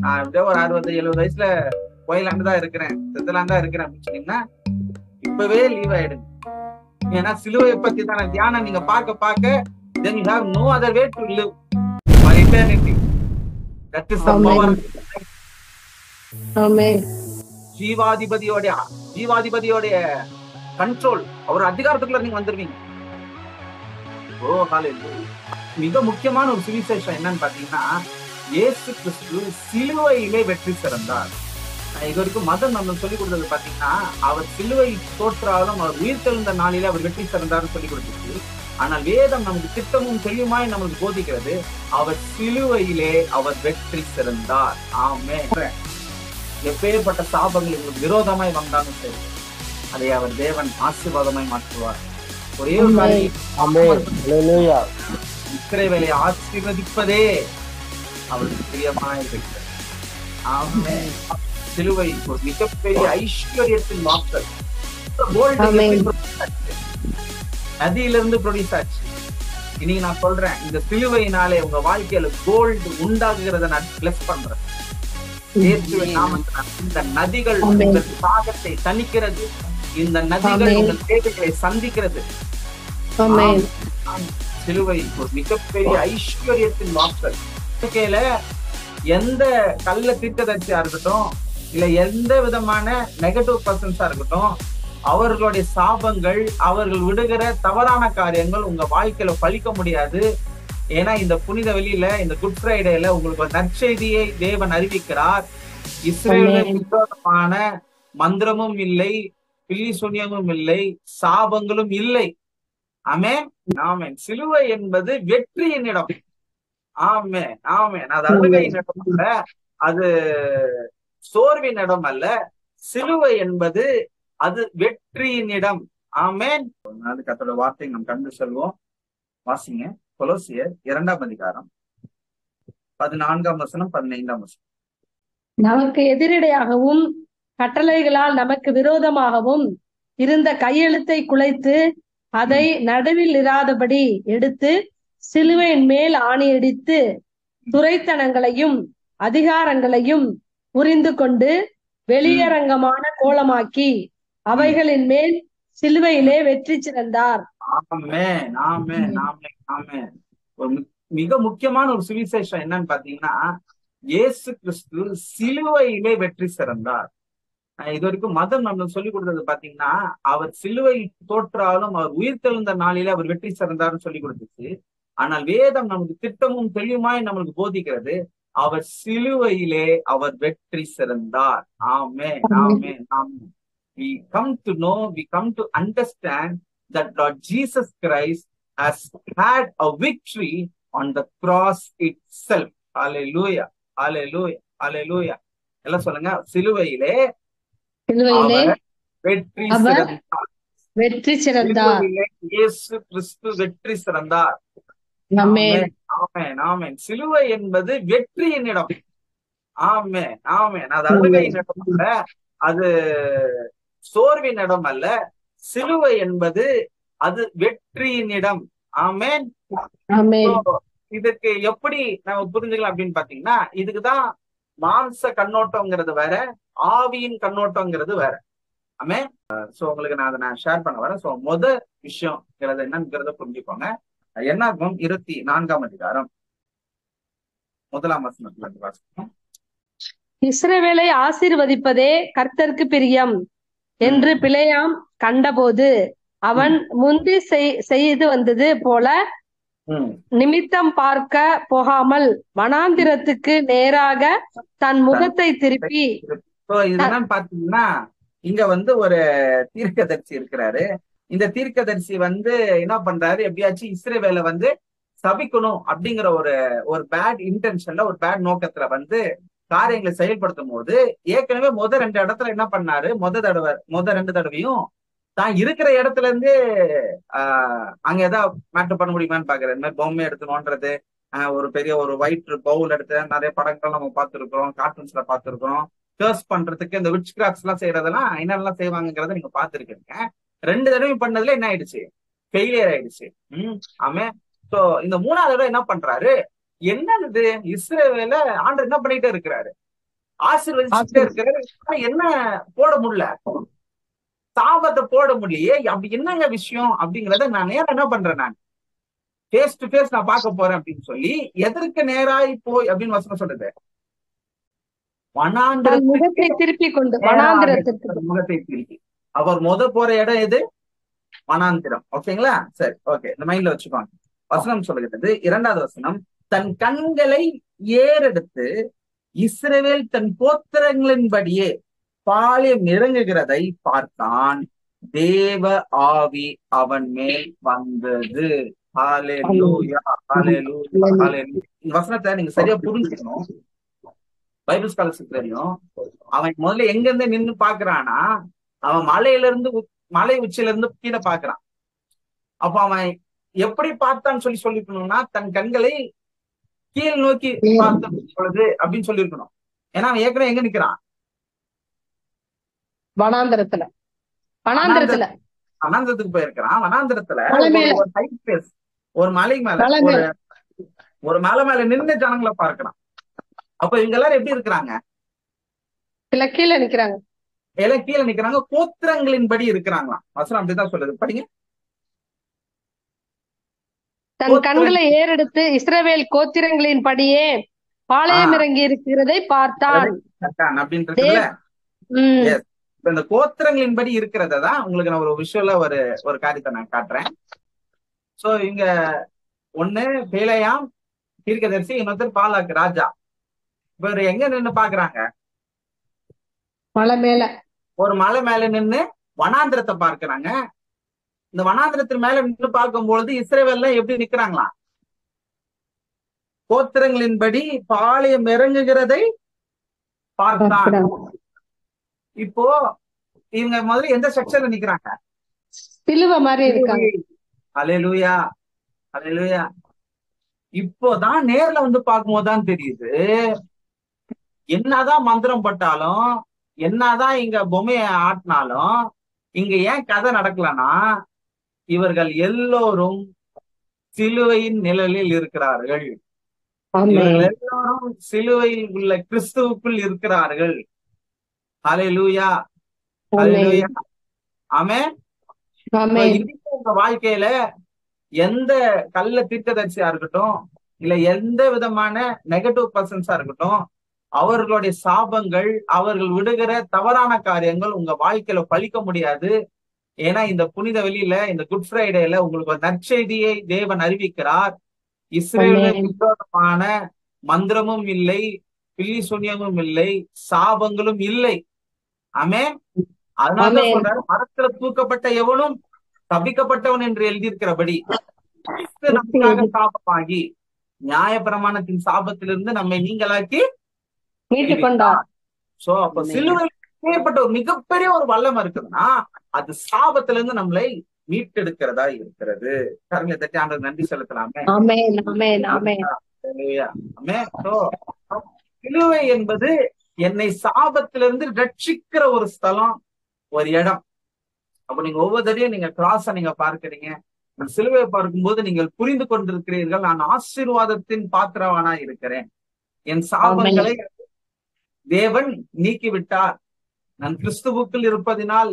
அப்படியே ஒரு 60-70 வயசுல போயிலாண்டு தான் இருக்கிறேன், செத்தலான் தான் இருக்கிறேன் அப்படின்னு சொன்னீங்கன்னா இப்பவே லீவ் ஆயிடுங்க. ஏன்னா சிலுவையை பத்தி தான தியானம் நீங்க பார்க்க பார்க்க then you have no other way to live for eternity. That is the power. Amen. ஜீவாதிபதியோடைய கண்ட்ரோல், அவர் அதிகாரத்துக்குள்ள நீங்க வந்துருவீங்க. ஓ ஹalleluya. மிக முக்கியமான ஒரு சுவிசேஷம் என்னன்னு பாத்தீங்கன்னா, இயேசு கிறிஸ்து சிலுவையிலே வெற்றி சிறந்தார். இது வரைக்கும் மதம் நம்ம சொல்லிக் கொடுத்தது பாத்தீங்கன்னா, அவர் சிலுவை தோற்றாலும் அவர் உயிர்த்தெழுந்த நாளிலே அவர் வெற்றி சிறந்தார்னு சொல்லிக் கொடுத்துச்சு. ஆனால் வேதம் நமக்கு திட்டமும் தெளிவுமாய் நமக்கு போதிக்கிறது, அவர் சிலுவையிலே அவர் வெற்றி சிறந்தார். ஆமென். எப்பேற்பட்ட சாபங்கள் உங்களுக்கு விரோதமாய் வந்தாலும் சரி, அதை அவர் தேவன் ஆசீர்வாதமாய் மாற்றுவார். ஒரே ஒரு இஸ்ரவேலை ஆசீர்வதிப்பதே அவருக்கு பிரியமாய் இருக்கிறது. ஆமென். சிலுவை ஒரு மிகப்பெரிய ஐஸ்வர்யத்தின் வாசல். நதியிலிருந்து ப்ரொடியூஸ் ஆச்சு. இன்னைக்கு நான் சொல்றேன், இந்த சிலுவையினாலே உங்க வாழ்க்கையில கோல்டு உண்டாகுகிறத நான் பிளஸ் பண்றேன். இந்த நதிகள் உங்கள் தாகத்தை தணிக்கிறது, இந்த நதிகள் உங்கள் தேவைகளை சந்திக்கிறது. சிலுவை ஒரு மிகப்பெரிய ஐஸ்வர்யத்தின் வாசல். வாழ்க்கையில எந்த கள்ள தீர்க்கதரிசியா இருக்கட்டும், இல்ல எந்த விதமான நெகட்டிவ் பர்சன்ஸா இருக்கட்டும், அவர்களுடைய சாபங்கள், அவர்கள் விடுகிற தவறான காரியங்கள் உங்க வாழ்க்கையில பழிக்க முடியாது. ஏன்னா இந்த புனித வெளியில, இந்த குட் ஃப்ரைடேல உங்களுக்கு ஒரு நற்செய்தியை தேவன் அறிவிக்கிறார். இஸ்ரவேலுக்கு விரோதமான மந்திரமும் இல்லை, பில்லி சூனியமும் இல்லை, சாபங்களும் இல்லை. ஆமென். ஆமென். சிலுவை என்பது வெற்றியின் இடம். ஆமென். ஆமென். அது அழுகையின் இடம் அல்ல, அது சோர்வின் இடம் அல்ல. சிலுவை என்பது அது வெற்றியின் இடம். ஆமென். கர்த்தருடைய வார்த்தை நாம் கண்டு செல்வோம். வாசிங்க. கொலோசியர் 2ஆம் அதிகாரம் 14ஆம் வசனம் 15ஆம் வசனம். நமக்கு எதிரிடையாகவும் கட்டளைகளால் நமக்கு விரோதமாகவும் இருந்த கையெழுத்தை குலைத்து அதை நடுவில் இராதபடி எடுத்து சிலுவையின் மேல் ஆணியடித்து துரைத்தனங்களையும் அதிகாரங்களையும் புரிந்து கொண்டு வெளியரங்கமான கோலமாக்கி அவைகளின் மேல் சிலுவையிலே வெற்றி சிறந்தார். ஆமென். ஆமென். ஆமென். ஆமென். ஒரு மிக முக்கியமான ஒரு சுவிசேஷம் என்னன்னு பாத்தீங்கன்னா, இயேசு கிறிஸ்து சிலுவையிலே வெற்றி சிறந்தார். இது வரைக்கும் மதம் நம்ம சொல்லிக் கொடுத்தது பாத்தீங்கன்னா, அவர் சிலுவை தோற்றாலும் அவர் உயிர்த்தெழுந்த நாளிலே அவர் வெற்றி சிறந்தார்னு சொல்லிக் கொடுத்துச்சு. ஆனால் வேதம் நமக்கு திட்டமும் தெளிவுமாய் நமக்கு போதிக்கிறது, அவர் சிலுவையிலே அவர் வெற்றி சிறந்தார். ஆமென். ஆமென். ஆமென். We come to know, we come to understand that Lord Jesus Christ has had a victory on the cross itself. Hallelujah. Hallelujah. Hallelujah. எல்லாம் சொல்லுங்க. சிலுவையிலே வெற்றி சிறந்தார். இயேசு கிறிஸ்து வெற்றி சிறந்தார். ஆமென். ஆமென். ஆமென். சிலுவை என்பது வெற்றியின் இடம். ஆமென். ஆமென். அது அழுகையின் இடம் அல்ல, அது சோர்வின் இடம் அல்ல. சிலுவை என்பது அது வெற்றியின் இடம். ஆமென். இதுக்கு எப்படி நம்ம புரிஞ்சுக்கலாம் அப்படின்னு பாத்தீங்கன்னா, இதுக்குதான் மாம்ச கண்ணோட்டம்ங்கிறது வேற, ஆவியின் கண்ணோட்டம்ங்கிறது வேற. ஆமென். சோ உங்களுக்கு நான் அதை ஷேர் பண்ண வரேன். சோ விஷயம் என்னங்கிறத புரிஞ்சுக்கோங்க. என்னாகும் 24ஆம் அதிகாரம் 1ஆம் வசனத்துல இருந்து வாசிப்போம். இஸ்ரவேலை ஆசீர்வதிப்பதே கர்த்தருக்கு பிரியம் என்று பிலேயாம் கண்டபோது அவன் முந்தி செய்து வந்தது போல நிமித்தம் பார்க்க போகாமல் வனாந்திரத்துக்கு நேராக தன் முகத்தை திருப்பி. இதெல்லாம் பாத்தீங்கன்னா, இங்க ஒரு தீர்க்கதரிசி இருக்கிறாரு. இந்த தீர்க்கதரிசி என்ன பண்றாரு, எப்படியாச்சும் இஸ்ரவேலை சபிக்கணும் அப்படிங்கிற ஒரு பேட் இன்டென்ஷன்ல, ஒரு பேட் நோக்கத்துல காரியங்களை செயல்படுத்தும் போது, ஏற்கனவே முத 2 இடத்துல என்ன பண்ணாரு, முத 2 தடவையும் தான் இருக்கிற இடத்துல இருந்து அங்க ஏதாவது மேட்டர் பண்ண முடியுமான்னு பாக்குறது. இந்த மாதிரி பொம்மை எடுத்து நோண்டுறது, ஒரு பெரிய ஒரு ஒயிட் பவுல் எடுத்து, நிறைய படங்கள் நம்ம பார்த்துருக்கிறோம், கார்ட்டூன்ஸ்ல பார்த்துருக்கிறோம். கர்ஸ் பண்றதுக்கு இந்த விட்ச் கிராஃப்ட்ஸ் எல்லாம் செய்யறதெல்லாம் என்னெல்லாம் செய்வாங்கிறத நீங்க பாத்துருக்கீங்க. 2 தடவையும் பண்ணதுல என்ன ஆயிடுச்சு, ஃபெயிலியர் ஆயிடுச்சு. ஆமே. சோ இந்த 3ஆவது தடவை என்ன பண்றாரு, என்னது இஸ்ரவேல ஆண்டவர் என்ன பண்ணிட்டே இருக்கிறாரு, ஆசீர்வதிச்சுட்டே இருக்கிறாரு. என்ன போட முடியல, சாபத்தை போட முடியலையே, அப்படி என்னங்க விஷயம் அப்படிங்கறத நான் நேரம் என்ன பண்றேன், நான் ஃபேஸ் டு ஃபேஸ் நான் பார்க்க போறேன் அப்படின்னு சொல்லி எதற்கு நேராய் போய் அப்படின்னு வசனம் சொல்றது, வனாந்திரத்துக்கு முகத்தை திருப்பி கொண்டு நேராக வனாந்திரத்திற்கு முகத்தை திருப்பி. அவர் போற இடம் எது? வனாந்திரம். ஓகேங்களா? சரி, ஓகே, இந்த மைண்ட்ல வச்சுக்கோங்க. வசனம் சொல்லுகிறது, 2வது வசனம், தன் கண்களை ஏறெடுத்து இஸ்ரவேல் தன் கோத்திரங்களின்படியே பாளையம் இறங்குகிறதை பார்த்தான், தேவ ஆவி அவன் மேல் வந்தது. ஹalleluya, ஹalleluya, ஹalleluya. இந்த வசனத்தை நீங்க சரியா புரிஞ்சுக்கணும். பைபிள் ஸ்காலர்ஸுக்கு தெரியும். அவன் முதல்ல எங்க இருந்து நின்னு பாக்குறானா, அவன் மலை உச்சியில இருந்து கீழே பாக்குறான். அப்ப அவன் எப்படி பார்த்தான்னு சொல்லிக்கணும்னா, தன் கண்களை கீழ் நோக்கி பார்த்த பொழுது அப்படின்னு சொல்லியிருக்கணும். ஏன்னா அவன் ஏற்கனவே எங்க நிக்கிறான்? வனாந்திரத்துல வனாந்திரத்துக்கு போயிருக்கிறான். வனாந்திரத்துல ஒரு ஹை பிளேஸ், ஒரு மலை மேல, ஒரு மலை மேல நின்று ஜனங்களை பார்க்கிறான். அப்ப இவங்க எல்லாரும் எப்படி இருக்கிறாங்க? கீழே நிக்கிறாங்க. எல்லாம் கீழே நிக்கிறாங்க, கோத்திரங்களின்படி இருக்கிறாங்களாம். வசனம் அப்படிதான் சொல்லுது, படிங்க. தன் கண்களை ஏறெடுத்து இஸ்ரவேல் கோத்திரங்களின் படியே பாளையம் இறங்கி இருக்கிறதை பார்த்தான் அப்படின்றதுல இந்த கோத்திரங்களின்படி இருக்கிறதான் உங்களுக்கு நான் ஒரு விஷுவலா ஒரு காரியத்தை நான் காட்டுறேன். சோ இங்க ஒண்ணு பேலையாம் தீர்க்கதரிசி, இன்னொருத்தர் பாலாக்கு ராஜா. இவர் எங்க நின்னு பாக்குறாங்க? மலை மேல, ஒரு மலை மேல நின்னு வனாந்திரத்தை பார்க்கிறாங்க. இந்த வனாந்திரத்தின் மேல நின்று பார்க்கும்பொழுது இஸ்ரவேல்ல எப்படி நிக்கிறாங்களா? கோத்திரங்களின்படி பாளையம் இறங்குகிறதை பார்த்தான். இப்போ இவங்க முதல்ல எந்த செக்ஷன்ல நிக்கிறாங்க? சிலுவை மாதிரி இருக்காங்க. ஹல்லேலூயா, ஹல்லேலூயா. இப்போதான் நேர்ல வந்து பார்க்கும்போதுதான் தெரியுது, என்னதான் மந்திரம் பட்டாலும், என்னதான் இங்க பொம்மையை ஆட்டினாலும், இங்க ஏன் கதை நடக்கலன்னா, இவர்கள் எல்லோரும் சிலுவையின் நிழலில் இருக்கிறார்கள். இவர்கள் எல்லோரும் சிலுவையில் உள்ள கிறிஸ்துவுக்குள் இருக்கிறார்கள். ஹல்லேலூயா, ஹல்லேலூயா, ஆமென். உங்க வாழ்க்கையில எந்த கள்ள தீர்க்கதரிசியா இருக்கட்டும், இல்ல எந்த விதமான நெகட்டிவ் பர்சன்ஸா இருக்கட்டும், அவர்களுடைய சாபங்கள், அவர்கள் விடுகிற தவறான காரியங்கள் உங்க வாழ்க்கையில பழிக்க முடியாது. ஏன்னா இந்த புனித வெளியில, இந்த குட் ஃப்ரைடேல உங்களுக்கு ஒரு நற்செய்தியை தேவன் அறிவிக்கிறார். இஸ்ரவேலுக்கு விரோதமான மந்திரமும் இல்லை, பில்லி சூன்யமும் இல்லை, சாபங்களும் இல்லை. ஆமென். அதனாலதான் சொல்றாரு, மரத்துல தூக்கப்பட்ட எவனும் தப்பிக்கப்பட்டவன் என்று எழுதியிருக்கிறபடி நமக்காக சாபமாகி நியாய பிரமாணத்தின் சாபத்திலிருந்து நம்மை நீங்களாக்கி மீட்டுக் கொண்டார். சோ அப்ப சிலுவையில் ஏற்பட்ட ஒரு மிகப்பெரிய ஒரு வல்லமை இருக்குதுன்னா, அது சாபத்துல இருந்து நம்மளை மீட்டெடுக்கிறதா இருக்கிறது. கரங்களை தட்டி ஆண்டவருக்கு நன்றி செலுத்தலாமே. சிலுவை என்பது என்னை சாபத்திலிருந்து ரட்சிக்கிற ஒரு ஸ்தலம், ஒரு இடம். அப்ப நீங்க ஒவ்வொரு தடையும் நீங்க கிராஸ நீங்க பார்க்கிறீங்க, சிலுவையை பார்க்கும்போது நீங்கள் புரிந்து கொண்டிருக்கிறீர்கள், நான் ஆசீர்வாதத்தின் பாத்திரவானா இருக்கிறேன். என் சாபங்களை தேவன் நீக்கிவிட்டார். நான் கிறிஸ்துவுக்குள் இருப்பதினால்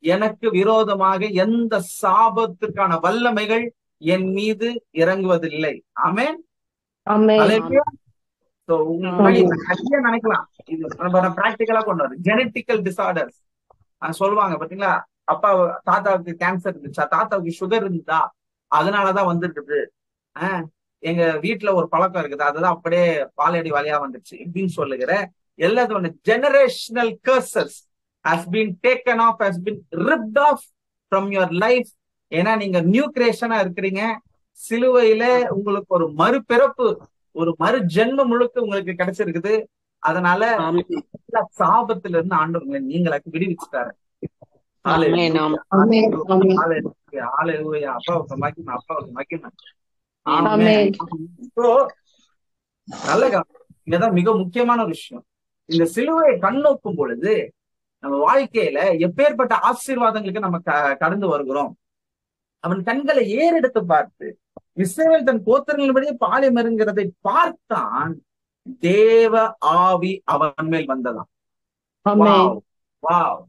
எனக்கு விரோதமாக எந்த சாபத்திற்கான வல்லமைகள் என் மீது இறங்குவதில்லை. ஆமென். நினைக்கலாம், இது பிராக்டிகலா கொண்டு வரும். ஜெனட்டிக்கல் டிசார்டர்ஸ் சொல்லுவாங்க பாத்தீங்களா, அப்பா தாத்தாவுக்கு கேன்சர் இருந்துச்சா, தாத்தாவுக்கு சுகர் இருந்தா, அதனாலதான் வந்துருக்குது. எங்க வீட்டுல ஒரு பழக்கம் இருக்குது, அதுதான் அப்படியே பாலடி வழியா வந்துருச்சு இப்படின்னு சொல்லுகிற எல்லாத்தோட generational curses has been taken off, has been ripped off from your life. ஏன்னா நீங்க நியூ கிரியேஷனா இருக்கிறீங்க. சிலுவையில உங்களுக்கு ஒரு மறுபிறப்பு, ஒரு மறு ஜென்ம முழுக்க உங்களுக்கு கிடைச்சிருக்குது. அதனால சாபத்துல இருந்து ஆண்டவர்களை நீங்களுக்கு விடுவிச்சுட்டாரு. அப்பாவுக்கு மகிமை, அப்பாவுக்கு மகிமை. நல்ல இங்கதான் மிக முக்கியமான ஒரு விஷயம். இந்த சிலுவையை கண்ணோக்கும் பொழுது நம்ம வாழ்க்கையில எப்பேற்பட்ட ஆசீர்வாதங்களுக்கு நம்ம கடந்து வருகிறோம். அவன் கண்களை ஏறெடுத்து பார்த்து இஸ்ரவேல் தன் கோத்திரங்களின்படியே பாளையம் இறங்குகிறதை பார்த்தான், தேவ ஆவி அவன் மேல் வந்ததாம். ஆமென். Wow wow.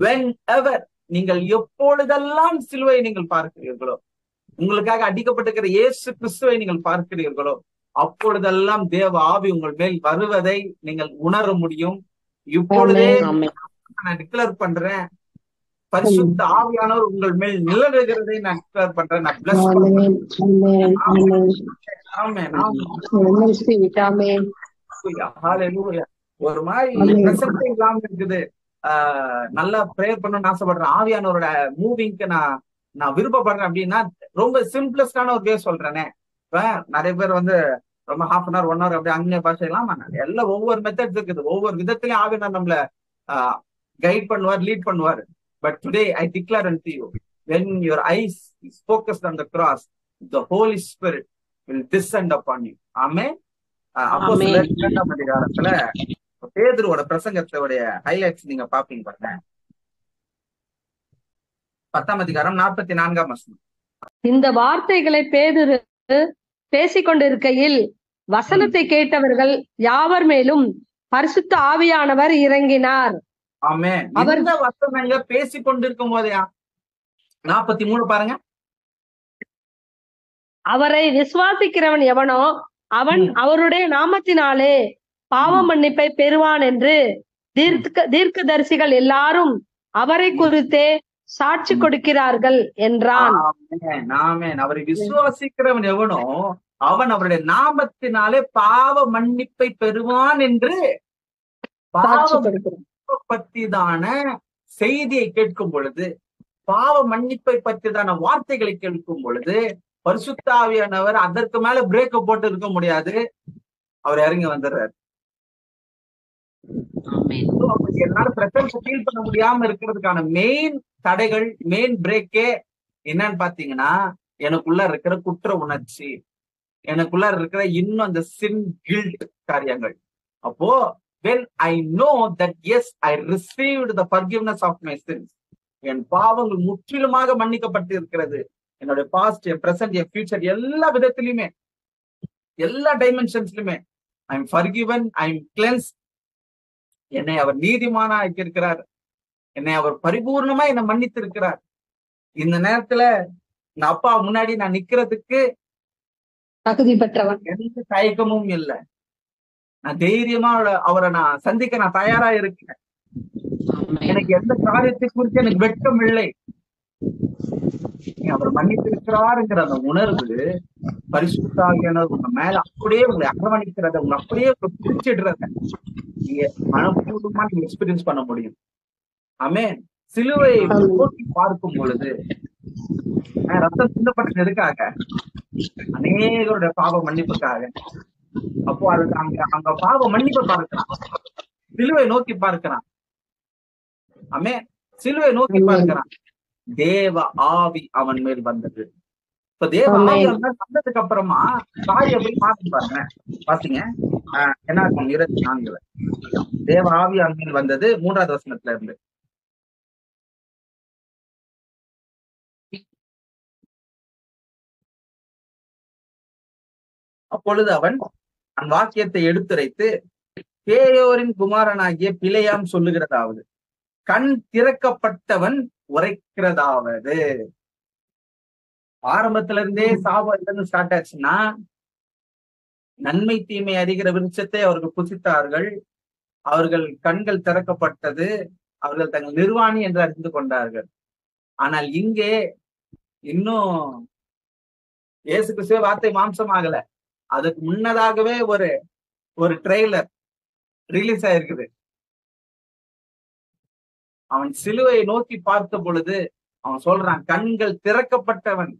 whenever நீங்கள் எப்பொழுதெல்லாம் சிலுவையை நீங்கள் பார்க்கிறீர்களோ, உங்களுக்காக அடிக்கப்பட்டிருக்கிற இயேசு கிறிஸ்துவை நீங்கள் பார்க்கிறீர்களோ, அப்பொழுதெல்லாம் தேவ ஆவி உங்கள் மேல் வருவதை நீங்கள் உணர முடியும். இப்பொழுதே ஆமென். நான் டிக்ளேர் பண்றேன், பரிசுத்த ஆவியானவர் உங்கள் மேல் நிலவுகிறதை நான் டிக்ளேர் பண்றேன். நான் பிளஸ் பண்றேன். ஆமென். ஆமென். ஆமென். Holy Spirit. ஆமென். ஹalleluya. ஒரு மாதிரி ஆமென். பிரசன்டே இல்லாம இருக்குது. நல்லா ப்ரேயர் பண்ணணும்னு ஆசைப்படுறேன். ஆவியானவரோட மூவிங்க்கு நான் விருப்பப்படுறேன் அப்படின்னா ரொம்ப சிம்பிளஸ்டான ஒரு வே சொல்றேனே. இப்ப நிறைய பேர் வந்து ரொம்ப ஹாஃப் அன் ஹவர் 1 hour அப்படி அந்நிய பாஷையெல்லாம் எல்லாம் ஒவ்வொரு மெத்தட்ஸ் இருக்குது. ஒவ்வொரு விதத்திலயும் ஆவியானவர் நம்மள கைட் பண்ணுவார், லீட் பண்ணுவார். But today I declare unto you, when your eyes is focused on the cross, the Holy Spirit will descend upon you. ஆமென். அப்போஸ்தலர் 2ஆம் அதிகாரத்துல பேதுருவோட பிரசங்கத்தோடைய ஹைலைட்ஸ் நீங்க பாப்பீங்க பாருங்க. 10ஆம் அதிகாரம் 44ஆம் வசனம். இந்த வார்த்தைகளை பேதுரு பேசிக்கொண்டிருக்கையில் வசனத்தை கேட்டவர்கள் யாவர் மேலும் பரிசுத்த ஆவியானவர் இறங்கினார். ஆமென். இந்த வசனங்க பேசிக் கொண்டிருக்கும் போதையா 43 பாருங்க. அவரை விசுவாசிக்கிறவன் எவனோ அவன் அவருடைய நாமத்தினாலே பாவ மன்னிப்பை பெறுவான் என்று தீர்க்கதரிசிகள் எல்லாரும் அவரை குறித்தே சாட்சி கொடுக்கிறார்கள் என்றான். ஆமென். அவரை விசுவாசிக்கிறவன் எவனோ அவன் அவருடைய நாமத்தினாலே பாவ மன்னிப்பை பெறுவான் என்று பற்றிதான செய்தியை கேட்கும் பொழுது, பாவ மன்னிப்பை பற்றிதான வார்த்தைகளை கேட்கும் பொழுது பரிசுத்த ஆவியானவர் அதற்கு மேல பிரேக்க போட்டு இருக்க முடியாது. அவர் இறங்கி வந்துடுறாரு. என்னால பிரச்சனை ஃபீல் பண்ண முடியாம இருக்கிறதுக்கான மெயின் தடைகள், மெயின் பிரேக்கே என்னன்னு பாத்தீங்கன்னா, எனக்குள்ள இருக்கிற குற்ற உணர்ச்சி, எனக்குள்ள இருக்கிற இன்னும் அந்த சின் கில்ட் காரியங்கள். அப்போ when I know that yes I received the forgiveness of my sins, என் பாவங்கள் முற்றிலுமாக மன்னிக்கப்பட்டு இருக்கிறது. என்னோட பாஸ்ட், என் பிரசன்ட், என் ஃபியூச்சர் எல்லா விதத்திலுமே, எல்லா டைமென்ஷன்ஸ்லுமே I am forgiven, I am cleansed. என்னை அவர் நீதிமானா ஆக்கியிருக்கிறார். என்னை அவர் பரிபூர்ணமா என்னை மன்னித்து இருக்கிறார். இந்த நேரத்துல நான் அப்பா முன்னாடி நான் நிக்கிறதுக்கு தகுதி பெற்றவன், எந்த தயக்கமும் இல்லை. நான் தைரியமா அவரை நான் சந்திக்க நான் தயாரா இருக்கேன். எனக்கு எந்த காரியத்தை குறித்து எனக்கு வெட்கம் இல்லை. அவர் மன்னித்து இருக்கிறாருங்கிற அந்த உணர்வு பரிசுத்த ஆவியானவர் உங்க மேல அப்படியே உங்களை அரவணைக்கிறத, உங்க அப்படியே பிரிச்சிடுறத நீங்க மனப்பூர்வமா நீங்க எக்ஸ்பீரியன்ஸ் பண்ண முடியும். ஆமென். சிலுவையை போட்டி பார்க்கும் பொழுது ரத்தம் சிந்தப்பட்டது எதுக்காக? அநேகருடைய பாவ மன்னிப்புக்காக. அப்போ அதுக்கு அங்க பாவ மன்னிப்பை பார்க்கிறான், சிலுவை நோக்கி பார்க்கிறான். ஆமென். சிலுவை நோக்கி பார்க்கிறான். தேவ ஆவி அவன் மேல் வந்தது. இப்ப தேவ ஆவி அவன் மேல் வந்ததுக்கு அப்புறமா காரியம் போய் மாத்தி பாருங்க. பாத்தீங்க என்ன 24 தேவ ஆவி அவன் மேல் வந்தது 3ஆவது வசனத்துல இருந்து. அப்பொழுது அவன் அந்த வாக்கியத்தை எடுத்துரைத்து, பேயோரின் குமாரனாகிய பிலேயாம் சொல்லுகிறதாவது, கண் திறக்கப்பட்டவன் உரைக்கிறதாவது. ஆரம்பத்துல இருந்தே சாபம் ஸ்டார்ட் ஆச்சுன்னா, நன்மை தீமை அறிகிற விருட்சத்தை அவர்கள் புசித்தார்கள், அவர்கள் கண்கள் திறக்கப்பட்டது, அவர்கள் தங்கள் நிர்வாணி என்று அறிந்து கொண்டார்கள். ஆனால் இங்கே இன்னும் இயேசு கிறிஸ்துவே வார்த்தை மாம்சமாகல. அதுக்கு முன்னதாகவே ஒரு ட்ரெய்லர் ரிலீஸ் ஆயிருக்குது. அவன் சிலுவையை நோக்கி பார்த்த பொழுது அவன் சொல்றான், கண்கள் திறக்கப்பட்டவன்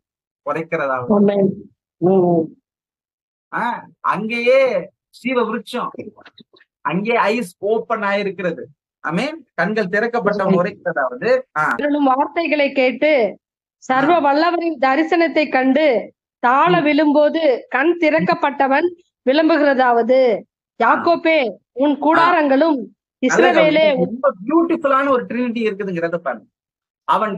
உரைக்கிறதாவது. அங்கேயே சீவ விருட்சம், அங்கே ஐஸ் ஓப்பன் ஆயிருக்கிறது. ஆமென். கண்கள் திறக்கப்பட்டவன் உரைக்கிறதாவது. வார்த்தைகளை கேட்டு சர்வ வல்லவரின் தரிசனத்தை கண்டு தாழ விழும்போது கண் திறக்கப்பட்டவன் விளம்புகிறதாவது, யாக்கோபே உன் கூடாரங்களும் இஸ்ரவேலே. ரொம்ப பியூட்டிஃபுல்லான ஒரு ட்ரினிட்டி இருக்குதுங்கிறத பாருங்க. அவன்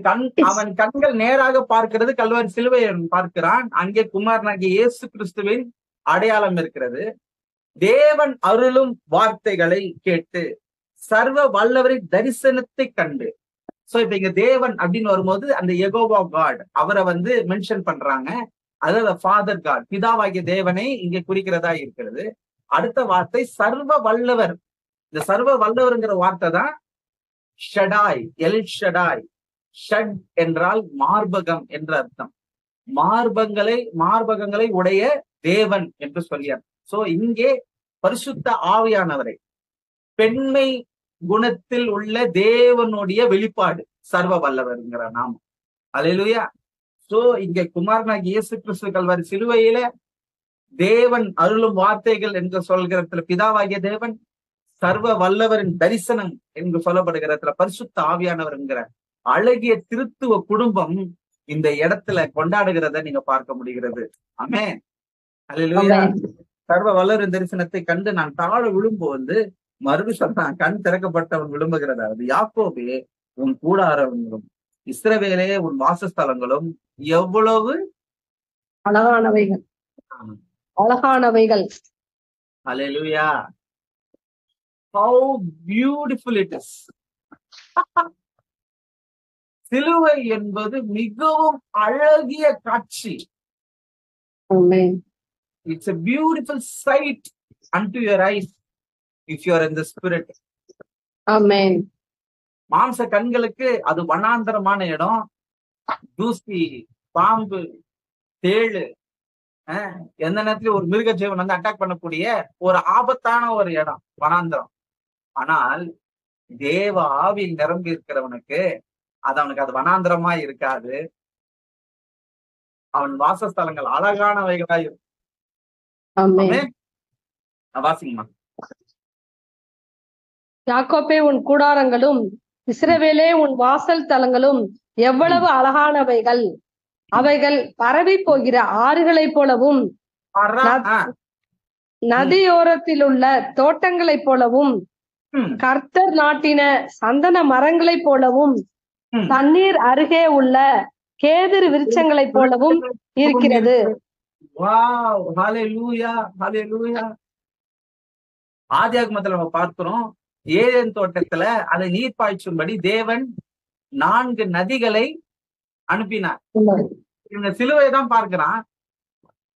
கண்கள் நேராக பார்க்கிறது கல்வாரி சிலுவையை பார்க்கிறான். அங்கே குமாரனாகிய இயேசு கிறிஸ்துவின் அடையாளம் இருக்கிறது. தேவன் அருளும் வார்த்தைகளை கேட்டு சர்வ வல்லவரின் தரிசனத்தை கண்டு. சோ இப்ப இங்க தேவன் அப்படின்னு வரும்போது அந்த யெகோவா காட் அவரை வந்து மென்ஷன் பண்றாங்க. அதாவது ஃபாதர் காட், பிதாவாகிய தேவனை இங்க குறிக்கிறதா இருக்கிறது. அடுத்த வார்த்தை சர்வ வல்லவர். இந்த சர்வ வல்லவர்ங்கிற வார்த்தை தான் ஷடாய், எல் ஷடாய். ஷட் என்றால் மார்பகம் என்ற அர்த்தம். மார்பகங்களை உடைய தேவன் என்று சொல்லியார். சோ இங்கே பரிசுத்த ஆவியானவரை, பெண்மை குணத்தில் உள்ள தேவனுடைய வெளிப்பாடு சர்வ வல்லவர்ங்கிற நாமம். அல்லேலூயா. சோ இங்க குமாரனாகிய இயேசு கிறிஸ்து கல்வாரி சிலுவையில தேவன் அருளும் வார்த்தைகள் என்று சொல்கிறதுல பிதாவாகிய தேவன், சர்வ வல்லவரின் தரிசனம் என்று சொல்லப்படுகிறதுல பரிசுத்த ஆவியானவர் என்கிற அழகிய திருத்துவ குடும்பம் இந்த இடத்துல கொண்டாடுகிறத நீங்க பார்க்க முடிகிறது. ஆமென். அல்லேலூயா. சர்வ வல்லவரின் தரிசனத்தை கண்டு நான் தாழ விழும்போது மறுபடியும் சொல்றான், கண் திறக்கப்பட்டவன் விழும்புகிறதாவது, யாக்கோபே உன் கூடாரங்களும் இஸ்ரவேலே உன் வாசஸ்தலங்களும் எவ்வளவு அழகானவைகள், அழகானவைகள். அல்லேலூயா. How beautiful it is. சிலுவை என்பது மிகவும் அழகிய காட்சி. It's a beautiful sight unto your eyes if you are in the spirit. Amen. மாம்ச கண்களுக்கு அது வனாந்தரமான இடம். தூசி, பாம்பு, தேளு, எந்த நேரத்திலும் ஒரு மிருக ஜீவன் வந்து அட்டாக் பண்ணக்கூடிய ஒரு ஆபத்தான ஒரு இடம் வனாந்தரம். ஆனால் தேவ ஆவியில் நிரம்பி இருக்கிறவனுக்கு அது அவனுக்கு அது வனாந்தரமா இருக்காது. அவன் வாசஸ்தலங்கள் அழகானவைகளா இருக்கும். வாசிங்கம்மா. யாக்கோபே உன் கூடாரங்களும் இஸ்ரவேலே உன் வாசல் தலங்களும் எவ்வளவு அழகானவைகள். அவைகள் பரவி போகிற ஆறுகளைப் போலவும் நதியோரத்தில் உள்ள தோட்டங்களைப் போலவும் கர்த்தர் நாட்டின சந்தன மரங்களைப் போலவும் தண்ணீர் அருகே உள்ள கேதுரு விருட்சங்களைப் போலவும் இருக்கிறது. ஆதியாகமத்துல நம்ம பார்க்கிறோம், ஏதேன் தோட்டத்துல அதை நீர் பாய்ச்சும்படி தேவன் 4 நதிகளை அனுப்பினார். இந்த சிலுவை தான் பார்க்கிறான்.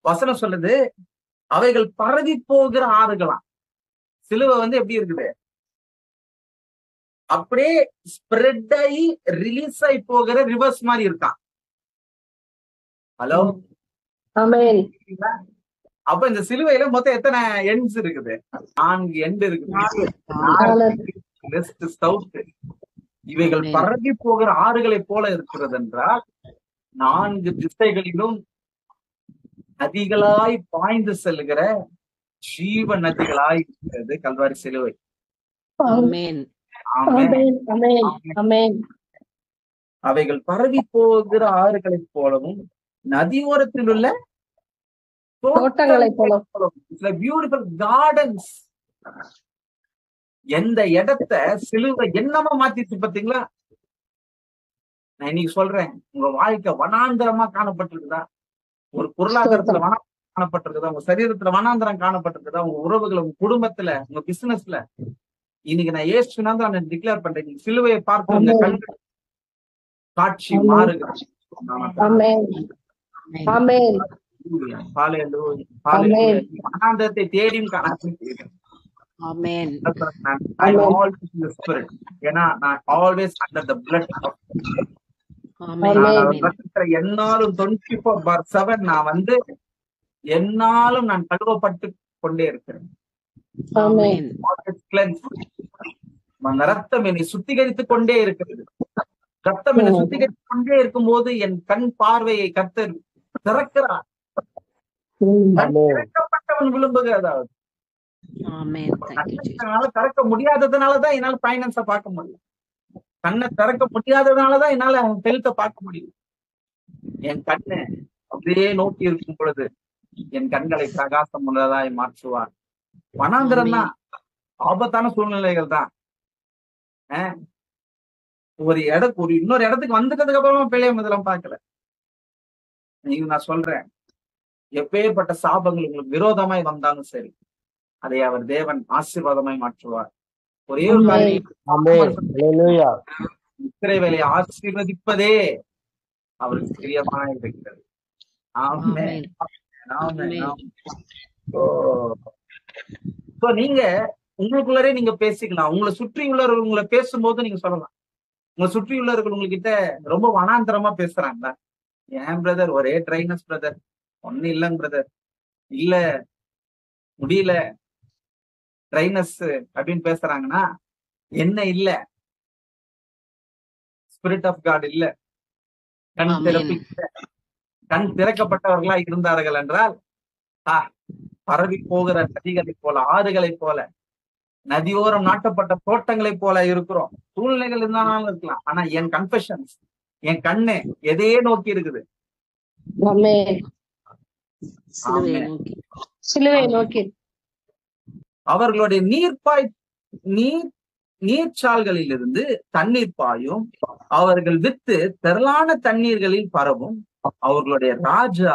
வசனம் சொல்லுது அவைகள் பரவி போகிற ஆறுகளாம். சிலுவை வந்து எப்படி இருக்குது, அப்படியே ஸ்ப்ரெட் ஆகி ரிலீஸ் ஆகி போகிற ரிவர்ஸ் மாதிரி இருக்கான். ஹலோ, அப்ப இந்த சிலுவையில மொத்தம் எத்தனை எண்ட்ஸ் இருக்குது? 4 எண்ட் இருக்குது. இவைகள் பரவி போகிற ஆறுகளை போல இருக்கிறது என்றால் 4 திசைகளிலும் நதிகளாய் பாய்ந்து செல்கிற ஜீவ நதிகளாய் இருக்கிறது கல்வாரி சிலுவை. அவைகள் பரவி போகிற ஆறுகளைப் போலவும் நதியோரத்தில் உள்ள தோட்டங்களைப் போலவும் பியூட்டிஃபுல் கார்டன்ஸ். எந்த இடத்த சிலுவை என்னமா மாத்திச்சு பாத்தீங்களா? நான் இன்னைக்கு சொல்றேன், உங்க வாழ்க்கை வனாந்தரமா காணப்பட்டிருக்குதா? ஒரு பொருளாதாரத்துல வனாந்தரம் காணப்பட்டிருக்குதா? உங்க சரீரத்துல வனாந்தரம் காணப்பட்டிருக்குதா? உங்க உறவுகள், உங்க குடும்பத்துல, உங்க பிசினஸ்ல? இன்னைக்கு நான் ஏசுனாதான் நான் டிக்ளேர் பண்றேன், நீங்க சிலுவையை பார்த்து உங்க கண்கள் காட்சி மாறுகிறது. வனாந்தரத்தை தேடியும் காணாமல் என்னாலும் 24/7 நான் வந்து என்னாலும் நான் கழுவப்பட்டு கொண்டே இருக்கிறேன். அந்த ரத்தம் என்னை சுத்திகரித்துக் கொண்டே இருக்கிறது. ரத்தம் என்னை சுத்திகரித்துக் கொண்டே இருக்கும் போது என் கண் பார்வையை கர்த்தர் திறக்கிறார். திறக்கப்பட்டவன் விரும்புகிறதாவது திறக்க முடியாததுனாலதான் என்னால பைனான்ஸ பார்க்க முடியும். கண்ணை திறக்க முடியாததுனாலதான் என்னால ஹெல்த்த பார்க்க முடியும். என் கண்ணு அப்படியே நோக்கி இருக்கும் பொழுது என் கண்களை பிரகாசம் உள்ளதாய் மாற்றுவார். வனாந்திரம் தான், ஆபத்தான சூழ்நிலைகள் தான். ஒரு இன்னொரு இடத்துக்கு வந்துட்டதுக்கு அப்புறமா பிள்ளைய முதலாம் பார்க்கல. நீங்க நான் சொல்றேன், எப்பேற்பட்ட சாபங்கள் உங்களுக்கு விரோதமாய் வந்தாலும் சரி, அதை அவர் தேவன் ஆசீர்வாதமாய் மாற்றுவார். ஒரே ஒரு இஸ்ரவேலை ஆசீர்வதிப்பதே அவருக்கு பிரியமாக இருக்கிறது. ஆமென். நீங்க உங்களுக்குள்ளரே நீங்க பேசிக்கலாம். உங்களை சுற்றி உள்ளவர்கள் உங்களை பேசும்போது நீங்க சொல்லலாம். உங்களை சுற்றி உள்ளவர்கள் உங்ககிட்ட ரொம்ப வனாந்தரமா பேசுறாங்களா? ஏன் பிரதர் ஒரே ட்ரைனஸ் பிரதர், ஒண்ணு இல்லைங்க பிரதர், இல்ல முடியல ட்ரைனஸ் அப்படின்னு பேசுறாங்கன்னா என்ன இல்ல? ஸ்பிரிட் ஆஃப் காட் இல்ல, கண் திறக்கப்பட்டவர்களா இருந்தார்கள் என்றால் பரவி போகிற நதிகளை போல, ஆறுகளை போல, நதியோரம் நாட்டப்பட்ட தோட்டங்களை போல இருக்கிறோம். சூழ்நிலைகள் இருந்தாலும் இருக்கலாம். ஆனா என் கன்ஃபெஷன்ஸ், என் கண்ணு எதையே நோக்கி இருக்குது? அவர்களுடைய நீர்ச்சால்களில் இருந்து தண்ணீர் பாயும், அவர்கள் வித்து திரளான தண்ணீர்களில் பரவும், அவர்களுடைய ராஜா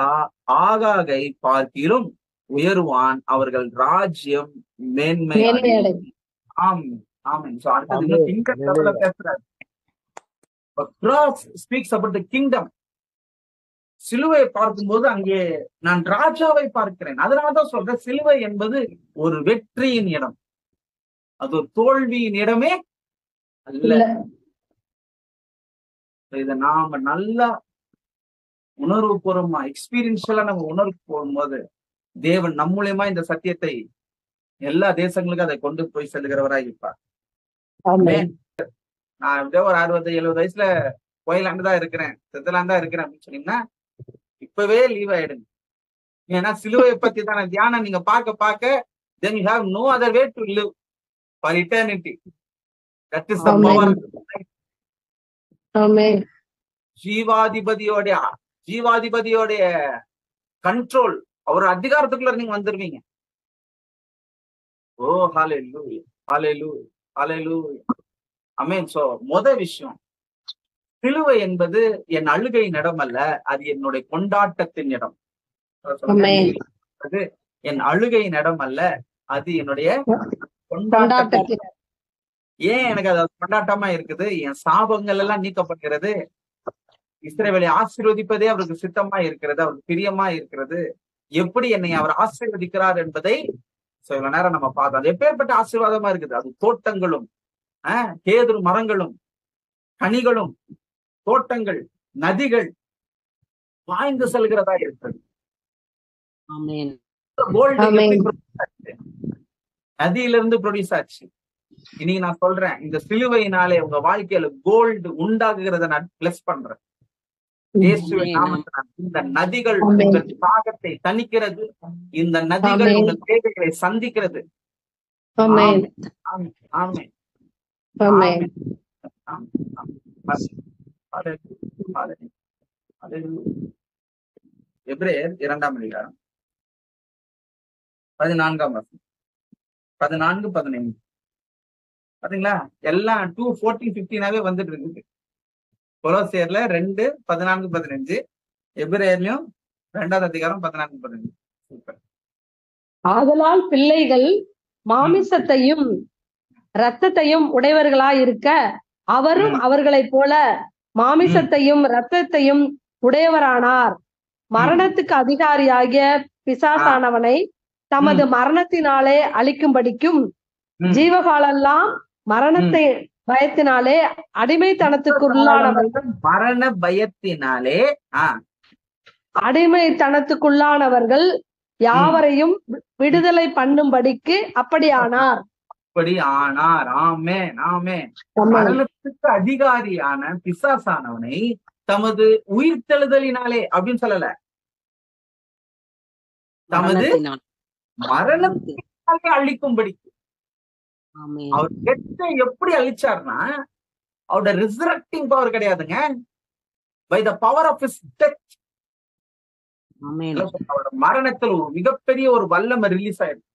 ஆகாகை பார்க்கிலும் உயருவான், அவர்கள் ராஜ்யம் மேன்மை. சிலுவை பார்க்கும்போது அங்கே நான் ராஜாவை பார்க்கிறேன். அதனாலதான் சொல்றேன், சிலுவை என்பது ஒரு வெற்றியின் இடம், அது ஒரு தோல்வியின் இடமே அல்ல. இத நாம நல்லா உணர்வு பூர்வமா எக்ஸ்பீரியன்ஷியலா நம்ம உணர்வு போகும்போது தேவன் நம் மூலியமா இந்த சத்தியத்தை எல்லா தேசங்களுக்கும் அதை கொண்டு போய் செல்கிறவராய் இருப்பார். நான் எப்படியோ ஒரு 60-70 வயசுல கோயிலாண்டு தான் இருக்கிறேன், செத்தலான் தான் இருக்கிறேன் அப்படின்னு சொன்னீங்கன்னா இப்பவே லீவ் ஆயிடுங்க. ஏன்னா சிலுவையை பத்தி தான தியானம் நீங்க பார்க்க then you have no other way to live for eternity. That is the power. ஜீவாதிபதியோடைய கண்ட்ரோல், அவர் அதிகாரத்துக்குள்ள நீங்க வந்துருவீங்க. ஓ ஹல்லேலூயா, ஹல்லேலூயா, ஹல்லேலூயா. ஆமென். சோ விஷயம், சிலுவை என்பது என் அழுகையின் இடம் அல்ல, அது என்னுடைய கொண்டாட்டத்தின் இடம். அது என் அழுகையின் இடம் அல்ல, அது என்னுடைய கொண்டாட்டத்தின். ஏன் எனக்கு அது கொண்டாட்டமா இருக்குது? என் சாபங்கள் எல்லாம் நீக்கப்படுகிறது. இஸ்ரவேலை ஆசீர்வதிப்பதே அவருக்கு சித்தமா இருக்கிறது, அவருக்கு பிரியமா இருக்கிறது. எப்படி என்னை அவர் ஆசீர்வதிக்கிறார் என்பதை இவ்வளவு நேரம் நம்ம பார்த்தோம். அது எப்பேற்பட்ட ஆசீர்வாதமா இருக்குது. அது தோட்டங்களும் கேதுரு மரங்களும் கனிகளும் தோட்டங்கள் நதிகள் பாய்ந்து செல்கிறதா இருக்கிறது. நதியிலிருந்து ப்ரொடியூஸ் ஆச்சு. இன்னைக்கு நான் சொல்றேன், இந்த சிலுவையினாலே உங்க வாழ்க்கையில கோல்டு உண்டாகுகிறத நான் பிளஸ் பண்றேன். இந்த நதிகள் உங்கள் தாகத்தை தணிக்கிறது, இந்த நதிகள் உங்கள் தேவைகளை சந்திக்கிறது. எபிரேயர் 2ஆம் அதிகாரம் 14ஆம் வசனம் 14-15 பாத்தீங்களா? எல்லாம் 2:14-15 வந்துட்டு இருக்குது. கொலோசியர்ல 2:14-15, எபிரேயர்லயும் 2ஆம் அதிகாரம் 14-15. சூப்பர். ஆதலால் பிள்ளைகள் மாமிசத்தையும் இரத்தத்தையும் உடையவர்களாயிருக்க அவரும் அவர்களைப் போல மாமிசத்தையும் இரத்தத்தையும் உடையவரானார். மரணத்துக்கு அதிகாரியாகிய பிசாசானவனை தமது மரணத்தினாலே அழிக்கும்படிக்கும் ஜீவகாலெல்லாம் மரணத்தை பயத்தினாலே அடிமைத்தனத்துக்குள்ளானவர்கள் அடிமைத்தனத்துக்குள்ளானவர்கள் யாவரையும் விடுதலை பண்ணும்படிக்கு அப்படியானார். ஆமென், ஆமென். மரணத்துக்கு அதிகாரியான பிசாசானவனை தமது உயிர்த்தெழுதலினாலே அப்படின்னு சொல்லல, தமது மரணத்தினாலே அழிக்கும்படி. அவர் கெட்ட எப்படி அழிச்சார்னா, அவரோட ரிசரக்டிங் பவர் கிடையாதுங்க, by the power of his death. அவரோட மரணத்தில் ஒரு மிகப்பெரிய ஒரு வல்லமை ரிலீஸ் ஆயிருக்கு.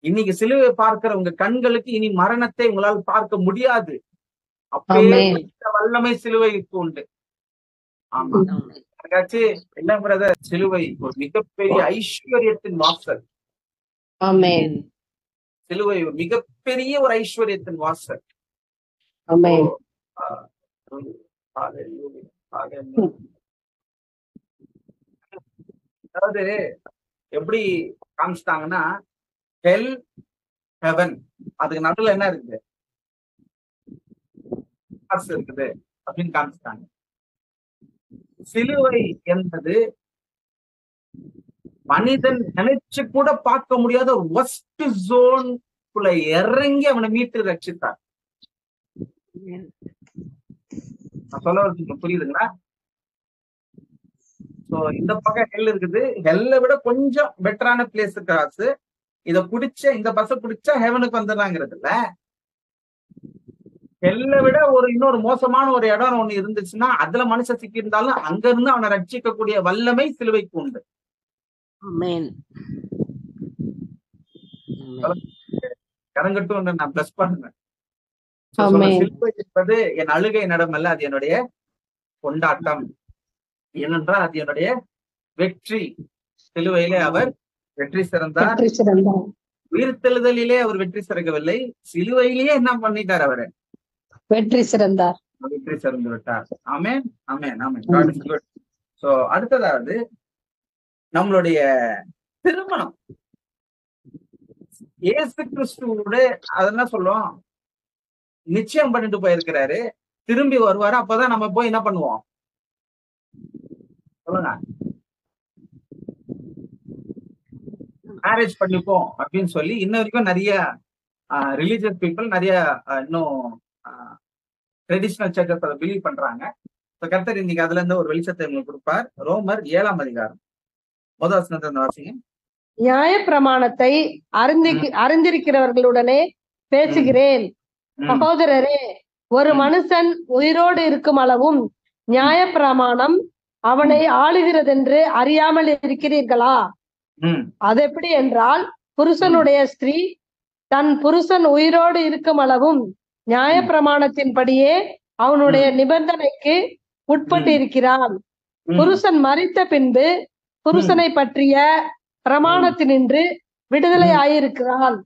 இன்னைக்கு சிலுவை பார்க்கிற உங்க கண்களுக்கு இனி மரணத்தை உங்களால் பார்க்க முடியாது. அப்பே வல்லமை சிலுவைக்கு உண்டு. ஆமா, அதுக்காச்சு என்ன பிரதர், சிலுவை ஒரு மிகப்பெரிய ஐஸ்வர்யத்தின் வாசல். ஆமென். சிலுவை ஒரு மிகப்பெரிய ஒரு ஐஸ்வர்யத்தின் வாசல். ஆமென். அதாவது எப்படி காமிச்சிட்டாங்கன்னா, ஹெல், ஹெவன், அதுக்கு நடுவுல என்ன இருக்குது, இருக்குது அப்படின்னு காமிச்சிட்டாங்க. சிலுவை என்பது மனிதன் நினைச்சு கூட பார்க்க முடியாத ஒரு ஒஸ்ட் ஜோன்குள்ள இறங்கி அவனை மீட்டு ரட்சித்தார். நான் சொல்ல வரது புரியுதுங்களா? சோ இந்த பக்கம் ஹெல் இருக்குது, ஹெல்ல விட கொஞ்சம் பெட்டரான பிளேஸ் கிராஸ். இத பிடிச்ச இந்த பஸ் பிடிச்சா ஹெவனுக்கு வந்துடுறாங்கிறதுல, ஹெல்ல விட இன்னொரு மோசமான ஒரு இடம் ஒண்ணு இருந்துச்சுன்னா அதுல மனுஷன் சிக்கி இருந்தாலும் அங்க இருந்து அவனை ரட்சிக்கக்கூடிய வல்லமை சிலுவைக்கு உண்டு. கரங்கட்டும் நான் பிளஸ் பண்ணுவேன். சிலுவை என்பது என் அழுகை நடமல்ல, அது என்னுடைய கொண்டாட்டம். ஏனென்றால் அது என்னுடைய வெற்றி. சிலுவையிலே அவர் வெற்றி சிறந்தார். உயிர்த்தெழுதலிலே அவர் வெற்றி சிறக்கவில்லை, சிலுவையிலேயே என்ன பண்ணிட்டார், அவரு வெற்றி சிறந்தார், வெற்றி சிறந்து விட்டார். ஆமென், ஆமென், ஆமென். God is good. சோ அடுத்ததாவது நம்மளுடைய திருமணம். இயேசு கிறிஸ்துவோட அதெல்லாம் சொல்லுவோம், நிச்சயம் பண்ணிட்டு போயிருக்கிறாரு, திரும்பி வருவாரு, அப்பதான் நம்ம போய் என்ன பண்ணுவோம் சொல்லுங்க, மேரேஜ் பண்ணிப்போம் அப்படின்னு சொல்லி இன்ன வரைக்கும் நிறைய ரிலீஜியஸ் பீப்புள், நிறைய இன்னும் ட்ரெடிஷனல் சர்ச்சஸ் அதை பிலீவ் பண்றாங்க. கர்த்தர் இன்னைக்கு அதுல இருந்து ஒரு வெளிச்சத்தை உங்களுக்கு கொடுப்பார். ரோமர் 7ஆம் அதிகாரம் 1 வசனத்தை வாசிங்க. நியாய பிரமாணத்தை அறிந்திருக்கிறவர்களுடனே பேசுகிறேன். சகோதரரே, ஒரு மனுஷன் உயிரோடு இருக்கும் அளவும் நியாய பிரமாணம் அவனை ஆளுகிறதென்று அறியாமல் இருக்கிறீர்களா? அது எப்படி என்றால், புருஷனுடைய ஸ்திரீ தன் புருஷன் உயிரோடு இருக்கும் அளவும் நியாய பிரமாணத்தின்படியே அவனுடைய நிபந்தனைக்கு உட்பட்டு இருக்கிறான். புருஷன் மரித்த பின்பு புருஷனை பற்றிய பிரமாணத்தினின்று விடுதலை ஆயிருக்கிறாள்.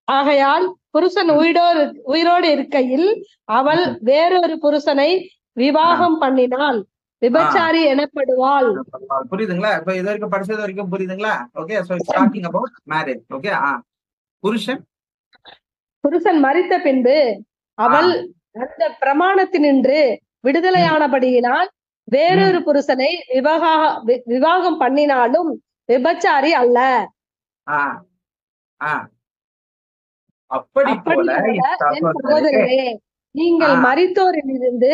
ஆகையால் புருஷன் உயிரோடு இருக்கையில் அவள் வேறொரு புருஷனை விவாகம் பண்ணினால் விபச்சாரி எனப்படுவாள். புரியுதுங்களா? இப்ப இது வரைக்கும் படிச்சது வரைக்கும் புரியுதுங்களா? Okay, so it's talking about marriage. Okay, புருஷன் மரித்த பின்பு அவள் அந்த பிரமாணத்தினின்று விடுதலையானபடியினால் வேறொரு புருஷனை விவாகம் பண்ணினாலும் விபச்சாரி அல்ல. அப்படி போல என் சகோதரரே, நீங்கள் மரித்தோரிலிருந்து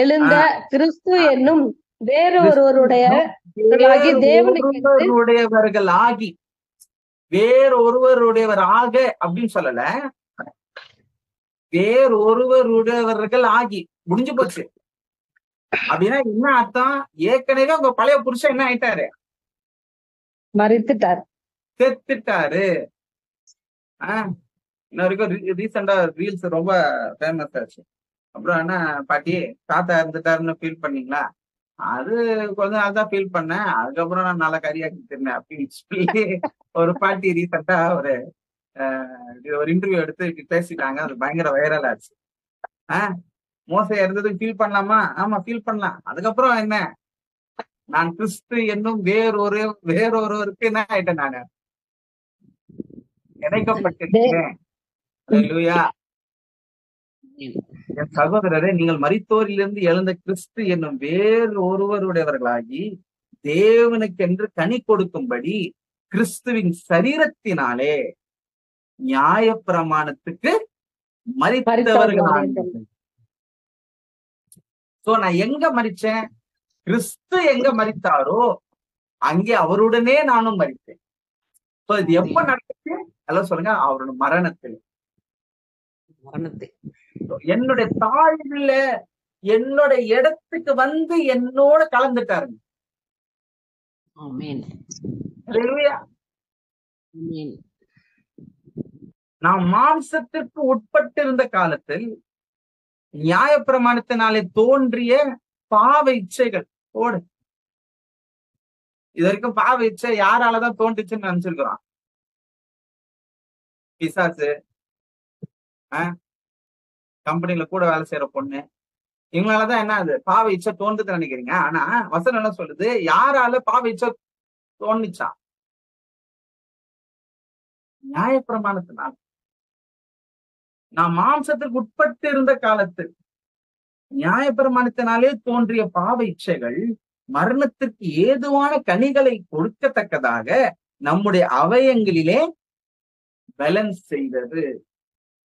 எழுந்த கிறிஸ்து என்னும் வேறொருவர்களாகி, வேறொருவருடையவர் ஆக அப்படின்னு சொல்லல, வேறொருவருடையவர்கள் ஆகி முடிஞ்சு போச்சு. அப்படின்னா என்ன அர்த்தம்? ஏற்கனவே உங்க பழைய புருஷன் என்ன ஆயிட்டாரு, மரித்துட்டாரு, செத்துட்டாரு. இன்ன வரைக்கும் ரீசெண்டா ரீல்ஸ் ரொம்ப ஃபேமஸ் ஆச்சு. அப்புறம் என்ன பாட்டி தாத்தா இருந்துட்டாருன்னு ஃபீல் பண்ணீங்களா? அது கொஞ்ச நாள் தான் ஃபீல் பண்ணேன், அதுக்கப்புறம் நான் நல்லா கரியாக்கி திருந்தேன் அப்படின்னு சொல்லி ஒரு பாட்டி ரீசெண்டா ஒரு இன்டர்வியூ எடுத்து பேசிட்டாங்க. அது பயங்கர வைரல் ஆச்சு. மோசை இருந்ததுக்கு ஃபீல் பண்ணலாமா? ஆமா, ஃபீல் பண்ணலாம். அதுக்கப்புறம் என்ன, நான் கிறிஸ்து என்னும் வேறொருவருக்கு என்ன ஆயிட்டேன், நானு இணைக்கப்பட்டிருக்கேன். என் சகோதரரே, நீங்கள் மரித்தோரிலிருந்து எழுந்த கிறிஸ்து என்னும் வேறொருவருடையவர்களாகி தேவனுக்கென்று கனி கொடுக்கும்படி கிறிஸ்துவின் சரீரத்தினாலே நியாய பிரமாணத்துக்கு மரித்தவர்களாக. சோ நான் எங்க மரிச்சேன்? கிறிஸ்து எங்க மரித்தாரோ அங்கே அவருடனே நானும் மரித்தேன். சோ இது எப்ப நடந்துச்சு? எல்லாம் சொல்லுங்க, அவரோட மரணத்தில். என்னுடைய தாழ்வுல என்னோட இடத்துக்கு வந்து என்னோட கலந்துட்டாருங்க. நான் மாம்சத்திற்கு உட்பட்டிருந்த காலத்தில் நியாய பிரமாணத்தினாலே தோன்றிய பாவ இச்சைகள் ஓடு. இது வரைக்கும் பாவ இச்சை யாராலதான் தோன்றுச்சுன்னு நினைச்சிருக்கிறோம்? பிசாசு, கம்பெனில கூட வேலை செய்யற பொண்ணு, இவங்களாலதான் என்ன அது பாவ இச்சை தோன்றுதுன்னு நினைக்கிறீங்க? ஆனா வசனம் என்ன சொல்லுது? யாரால பாவ இச்சை தோணுச்சா? நியாயப்பிரமாணத்தினால். நான் மாம்சத்திற்கு உட்பட்டு இருந்த காலத்து நியாயப்பிரமாணத்தினாலே தோன்றிய பாவ இச்சைகள் மரணத்திற்கு ஏதுவான கனிகளை கொடுக்கத்தக்கதாக நம்முடைய அவயங்களிலே பேலன்ஸ் செய்தது.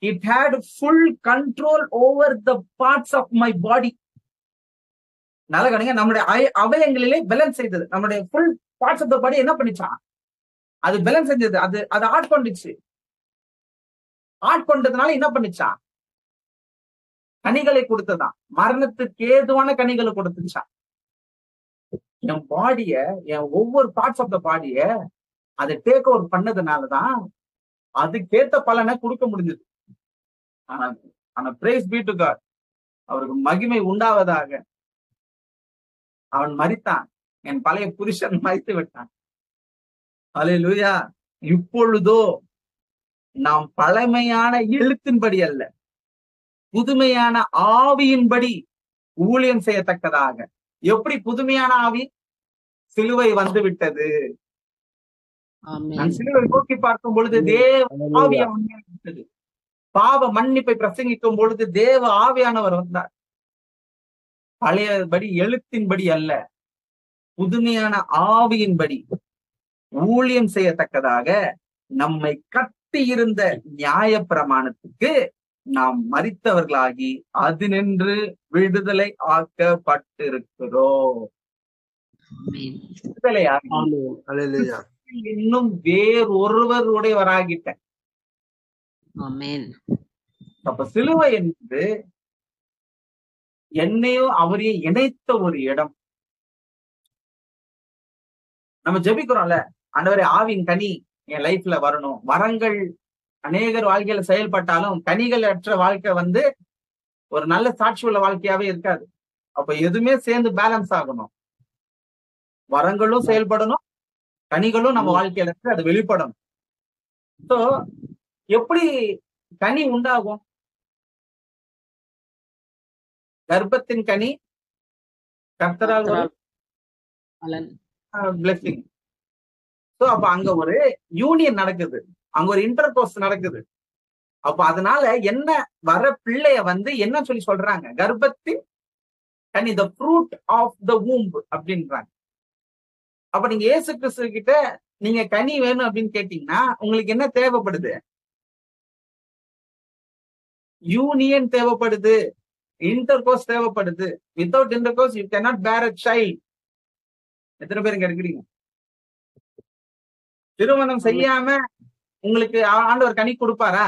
It had full control over the parts of my body. நல்ல கணிங்க, நம்முடைய அவயங்களிலே பேலன்ஸ் செய்தது. நம்முடைய ஃபுல் பார்ட்ஸ் ஆஃப் த பாடி என்ன பண்ணிச்சான்? அது பேலன்ஸ் செஞ்சது. அது ஆட்கொண்டுச்சு. ஆட்கொண்டதுனால என்ன பண்ணிச்சான்? கனிகளை கொடுத்ததான். மரணத்துக்கு ஏதுவான கனிகளை கொடுத்துச்சான். என் பாடிய, என் ஒவ்வொரு பார்ட்ஸ் ஆஃப் த பாடிய அதை டேக் ஓவர் பண்ணதுனாலதான் அதுக்கேத்த பலனை கொடுக்க முடிஞ்சது. ஆனா praise be to God, அவருக்கு மகிமை உண்டாவதாக. அவன் மரித்தான், என் பழைய புருஷன் மரித்து விட்டான். அல்லேலூயா. இப்பொழுதோ நாம் பழமையான எழுத்தின்படி அல்ல, புதுமையான ஆவியின்படி ஊழியம் செய்யத்தக்கதாக. எப்படி புதுமையான ஆவி? சிலுவை வந்து விட்டது. நான் சிலுவை நோக்கி பார்க்கும் பொழுது தேவ ஆவியா விட்டது. பாவ மன்னிப்பை பிரசங்கிக்கும் பொழுது தேவ ஆவியானவர் வந்தார். பழையபடி எழுத்தின்படி அல்ல, புதுமையான ஆவியின்படி ஊழியம் செய்யத்தக்கதாக நம்மை கட்டி இருந்த நியாய பிரமாணத்துக்கு நாம் மரித்தவர்களாகி அதினின்று விடுதலை ஆக்கப்பட்டிருக்கிறோம். விடுதலையாகி இன்னும் வேறொருவருடையவராகிட்ட. அப்ப சிலுவை என்பது என்னையும் அவரையும் இணைத்த ஒரு இடம். நம்ம ஜெபிக்கிறோம்ல, ஆண்டவரே ஆவியின் கனி என் லைஃப்ல வரணும். வரங்கள் அநேகர் வாழ்க்கையில செயல்பட்டாலும் கனிகள் அற்ற வாழ்க்கை ஒரு நல்ல சாட்சி உள்ள வாழ்க்கையாவே இருக்காது. அப்ப எதுவுமே சேர்ந்து பேலன்ஸ் ஆகணும். வரங்களும் செயல்படணும், கனிகளும் நம்ம வாழ்க்கையில இருக்கு, அது வெளிப்படணும். சோ எப்படி கனி உண்டாகும்? கர்ப்பத்தின் கனி கர்த்தரால் பிளெஸிங். சோ அப்ப அங்க ஒரு யூனியன் நடக்குது, அங்க ஒரு இன்டர்கோர்ஸ் நடக்குது. அப்ப அதனால என்ன வர பிள்ளைய என்ன சொல்லி சொல்றாங்க? கர்ப்பத்தின் கனி, the fruit of the womb அப்படின்றாங்க. அப்ப நீங்க இயேசு கிறிஸ்து கிட்ட நீங்க கனி வேணும் அப்படின்னு கேட்டீங்கன்னா உங்களுக்கு என்ன தேவைப்படுது? யூனியன் தேவைப்படுது, இன்டர்கோர்ஸ் தேவைப்படுது. Without intercourse you cannot bear a child. எத்தனை பேர் இங்க இருக்கிறீங்க? திருமணம் செய்யாம உங்களுக்கு ஆண்டவர் கனி கொடுப்பாரா?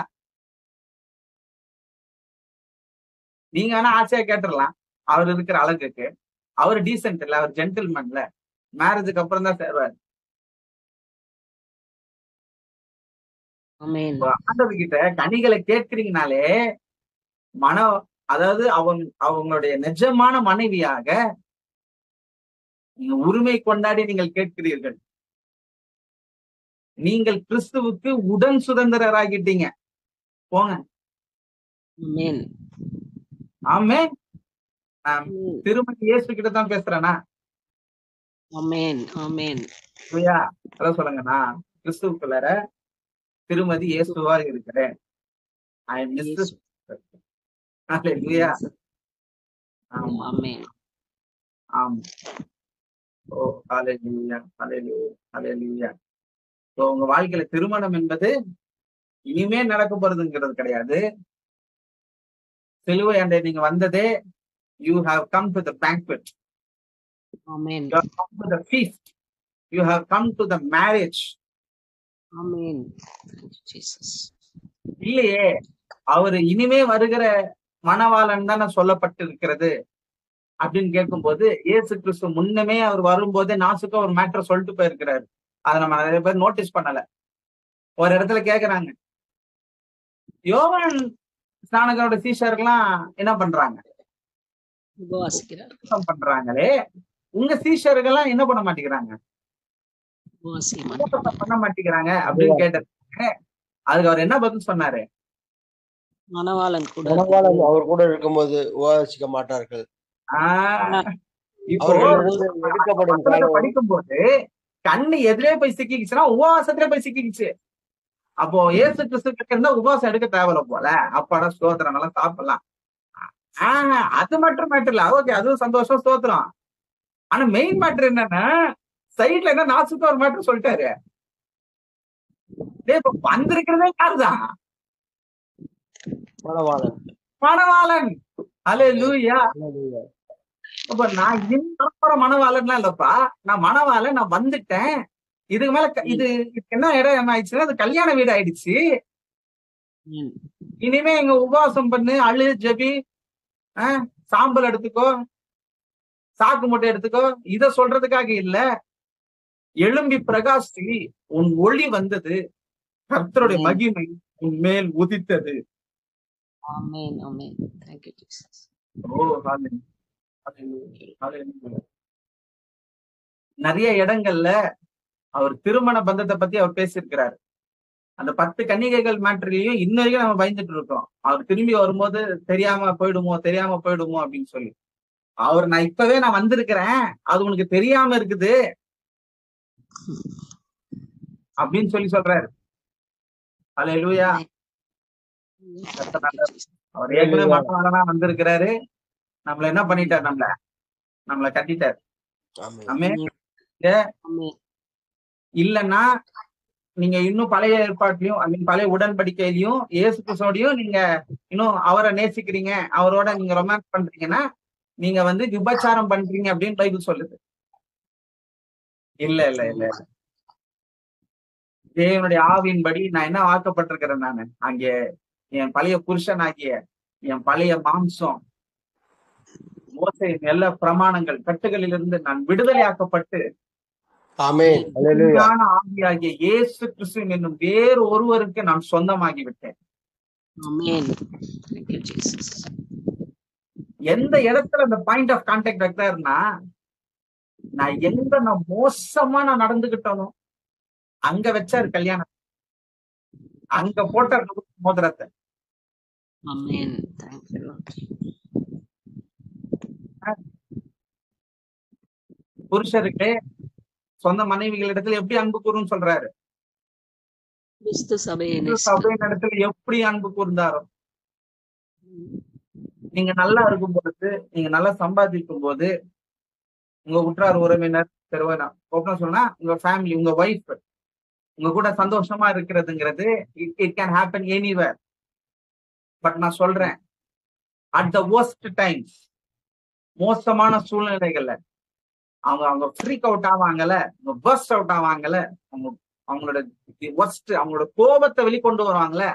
நீங்க வேணா ஆசையா கேட்டுடலாம். அவர் இருக்கிற அழகுக்கு. அவர் டீசென்ட் இல்ல, அவர் ஜென்டில்மேன்ல, மேரேஜுக்கு அப்புறம் தான் சேருவார். ஆண்டவர் கிட்ட கனிகளை கேட்கிறீங்கனாலே அதாவது அவங்களுடைய நிஜமான மனைவியாக நீங்க உரிமை கொண்டாடி நீங்கள் கேட்கிறீர்கள். நீங்கள் கிறிஸ்துவுக்கு உடன் சுதந்திரராகிட்டீங்க. போங்க. ஆமென். திருமதி இயேசு கிட்ட தான் பேசுறேனா? அதான் சொல்லுங்க, நான் கிறிஸ்துவுக்குள்ள திருமதி இயேசுவா இருக்கிறேன். உங்க வாழ்க்கையில திருமணம் என்பது இனிமே நடக்க போறதுங்கிறது கிடையாது. சிலுவை அண்டை நீங்க வந்ததே, you have come to the banquet. Amen. You have come to the feast. You have come to the marriage. Amen. Jesus. இல்லையே, அவரு இனிமே வருகிற மணவாளன் தான் சொல்லப்பட்டிருக்கிறது அப்படின்னு கேட்கும்போது, இயேசு கிறிஸ்து முன்னமே அவர் வரும்போதே நாசுக்கா ஒரு மேட்டர் சொல்லிட்டு போயிருக்கிறாரு. அதை நம்ம நிறைய பேர் நோட்டீஸ் பண்ணல. ஒரு இடத்துல கேக்குறாங்க, யோவான் ஸ்நானகரோட சீஷர்கள்லாம் என்ன பண்றாங்க? உபவாசிக்கிறார். உபவாசம் பண்றாங்களே, உங்க சீஷர்கள் எல்லாம் என்ன பண்ண மாட்டேங்கிறாங்க? உபவாசம் பண்ண மாட்டேங்கிறாங்க அப்படின்னு கேட்டதுக்கு அதுக்கு அவர் என்ன பதில் சொன்னாரு? மணவாளன் கூட அவர் கூட இருக்கும்போது உபவாசிக்க மாட்டார்கள். இப்போ படிக்கும்போது கண்ணு எதிரே போய் சிக்கிச்சுன்னா உபவாசத்திலே போய் சிக்கிச்சு. அப்போ ஏசு கிறிஸ்து இருந்தா உபவாசம் எடுக்க தேவையில்ல போல. அப்பாடா ஸ்தோத்திரம், நல்லா சாப்பிடலாம். அது மட்டும் மேட்டர் இல்ல. ஓகே, அதுவும் சந்தோஷம், ஸ்தோத்திரம். ஆனா மெயின் மேட்டர் என்னன்னா, சைட்ல என்ன நாசுக்கு ஒரு மேட்டர் சொல்லிட்டாரு. இப்ப வந்திருக்கிறதே யாருதான்? மணவாளன். அல்லேலூயா. அப்ப நான் இன்னும் மணவாளன்லாம் இல்லப்பா, நான் மணவாளன், நான் வந்துட்டேன். இதுக்கு மேல இது என்ன இடம் என்ன ஆயிடுச்சுன்னா, அது கல்யாண வீடு ஆயிடுச்சு. இனிமே எங்க உபவாசம் பண்ணு, அழு, ஜெபி, சாம்பல் எடுத்துக்கோ, சாக்கு மூட்டை எடுத்துக்கோ, இத சொல்றதுக்காக இல்ல. எழும்பி பிரகாசி, உன் ஒளி வந்தது, கர்த்தருடைய மகிமை உன் மேல் உதித்தது. நிறைய இடங்கள்ல அவர் திருமண பந்தத்தை பத்தி அவர் பேசியிருக்கிறாரு. அந்த 10 கன்னிகைகள் மேட்டர்லயும் இன்ன வரைக்கும் நம்ம பயந்துட்டு இருக்கோம். அவர் திரும்பி வரும்போது தெரியாம போயிடுமோ அப்படின்னு சொல்லி. நான் இப்பவே வந்திருக்கிறேன், அது உனக்கு தெரியாம இருக்குது அப்படின்னு சொல்லி சொல்றாரு. அல்லேலூயா. அவர் ஏற்கனவே மனவாளனா வந்திருக்கிறாரு. நம்மள என்ன பண்ணிட்டார்? நம்மள கட்டிட்டார். இல்லன்னா நீங்க இன்னும் பழைய ஏற்பாட்டிலையும் பழைய உடன்படிக்கையிலையும் இயேசு கிறிஸ்துவோடையும் நீங்க இன்னும் அவரை நேசிக்கிறீங்க, அவரோட நீங்க ரொமான்ஸ் பண்றீங்கன்னா நீங்க விபச்சாரம் பண்றீங்க அப்படின்னு பைபிள் சொல்லுது. இல்ல இல்ல இல்ல, தேவனுடைய ஆவியின்படி நான் என்ன வாக்கப்பட்டிருக்கிறேன்? நானு அங்கே என் பழைய புருஷன் ஆகிய என் பழைய மாம்சம் மோசையின் எல்லா பிரமாணங்கள் கட்டுகளிலிருந்து நான் விடுதலையாக்கப்பட்டு ஆவியாகிய இயேசு கிறிஸ்து என்னும் வேறு ஒருவருக்கு நான் சொந்தமாகி விட்டேன். எந்த இடத்துல அந்த பாயிண்ட் ஆஃப் கான்டாக்ட் வைக்கிறாருன்னா, நான் மோசமா நடந்துகிட்டனும் அங்க வச்சாரு கல்யாணம், அங்க போட்டார் மோதிரத்தை. புருஷருக்கு சொந்த மனைவிகளிடத்துல எப்படி அன்பு கூறுன்னு சொல்றாரு. சபையின் இடத்துல எப்படி அன்பு கூர்ந்தாரோ, நீங்க நல்லா இருக்கும் பொழுது, நீங்க நல்லா சம்பாதிக்கும் போது, உங்க உற்றார் உறவினர் சொன்னா உங்க ஃபேமிலி, உங்க ஒய்ஃப் உங்க கூட சந்தோஷமா இருக்கிறதுங்கிறது it can happen anywhere. But நான் சொல்றேன், அட் த வொர்ஸ்ட் டைம்ஸ், மோசமான சூழ்நிலைகள்ல அவங்க ஃப்ரீக் அவுட் ஆவாங்கல்ல, பர்ஸ்ட் அவுட் ஆவாங்கல்ல, அவங்களோட அவங்களோட கோபத்தை வெளிக்கொண்டு வருவாங்கல்ல,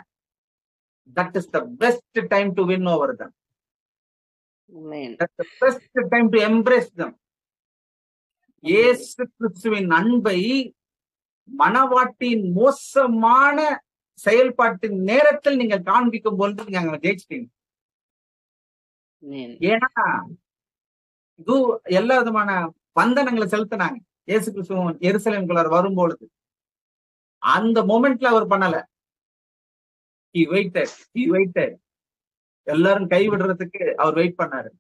that is the best time to win over them. That's the best time to embrace them. இயேசு கிறிஸ்துவின் அன்பை மனவாட்டியின் மோசமான செயல்பாட்டின் நேரத்தில் நீங்கள் காண்பிக்கும் பொழுது நீங்க ஜெயிச்சிட்டீங்க. ஏன்னா இது எல்லா விதமான பந்தனங்களை செலுத்தினாங்க. இயேசு கிறிஸ்துவ எருசலேமுக்குள்ளார் வரும்பொழுது அந்த மொமெண்ட்ல அவர் பண்ணல. He waited. எல்லாரும் கைவிடுறதுக்கு அவர் வெயிட் பண்ணாரு.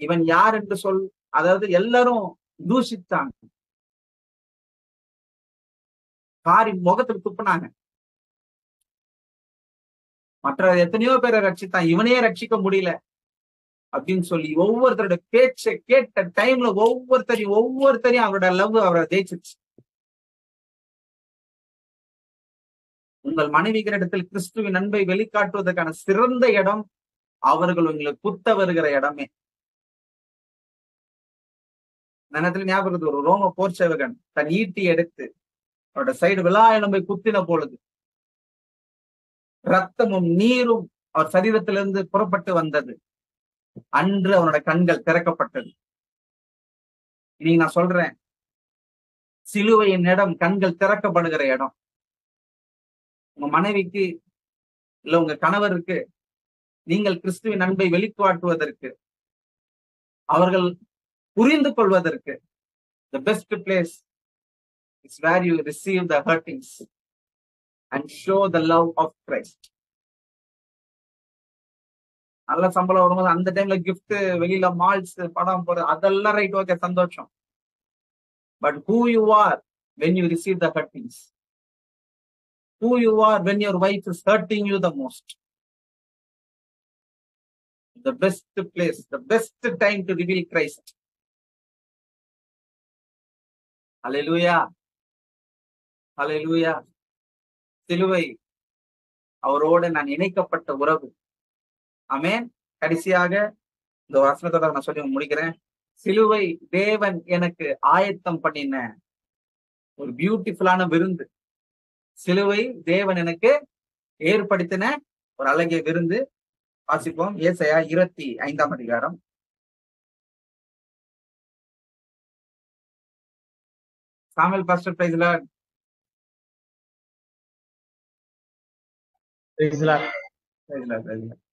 இவன் யார் என்று அதாவது எல்லாரும் தூஷித்தாங்க, முகத்துக்கு துப்புனாங்க. மற்ற எத்தனையோ பேரை ரட்சித்தான், இவனையே ரட்சிக்க முடியல அப்படின்னு சொல்லி ஒவ்வொருத்தரோட பேச்சை கேட்ட டைம்ல ஒவ்வொருத்தரையும் அவரோட லவ் அவரை ஜெயிச்சிருச்சு. உங்கள் மனைவிகளிடத்தில் கிறிஸ்துவின் அன்பை வெளிக்காட்டுவதற்கான சிறந்த இடம் அவர்கள் உங்களுக்கு குத்த வருகிற இடமே. நேரத்துல ஞாபகத்துக்கு ஒரு ரோம போர் சேவகன் தன் ஈட்டி எடுத்து அவரோட சைடு விழா எலும்பை குத்தின பொழுது ரத்தமும் நீரும் அவர் சரீரத்திலிருந்து புறப்பட்டு வந்தது. அன்று அவனோட கண்கள் திறக்கப்பட்டது. இன்னைக்கு நான் சொல்றேன், சிலுவையின் இடம் கண்கள் திறக்கப்படுகிற இடம். உங்க மனைவிக்கு இல்ல உங்க கணவருக்கு நீங்கள் கிறிஸ்துவின் அன்பை வெளிக்காட்டுவதற்கு, அவர்கள் புரிந்து கொள்வதற்கு, the best place is where you receive the hurtings and show the love of Christ. நல்ல சம்பளம் வரும்போது அந்த டைம்ல கிஃப்ட், வெளியில மால்ஸ், படம் போறது, அதெல்லாம் ரைட், ஓகே, சந்தோஷம். But who you are when you receive the hurtings, who you are when your wife is hurting you the most, the best place, the best time to reveal Christ. Hallelujah, hallelujah. சிலுவை அவரோடு நான் இணைக்கப்பட்ட உறவு. ஆமென். கடைசியாக இந்த வசனத்தோட நான் சொல்லி முடிக்கிறேன். சிலுவை தேவன் எனக்கு ஆயத்தம் பண்ணின ஒரு பியூட்டிஃபுல்லான விருந்து. சிலுவை தேவன் எனக்கு ஏற்படுத்தின ஒரு அழகிய விருந்து. வாசிப்போம். ஏசாயா 25ஆம் அதிகாரம். Samuel pastor, praise the Lord. Praise the Lord. Praise the Lord, praise the Lord.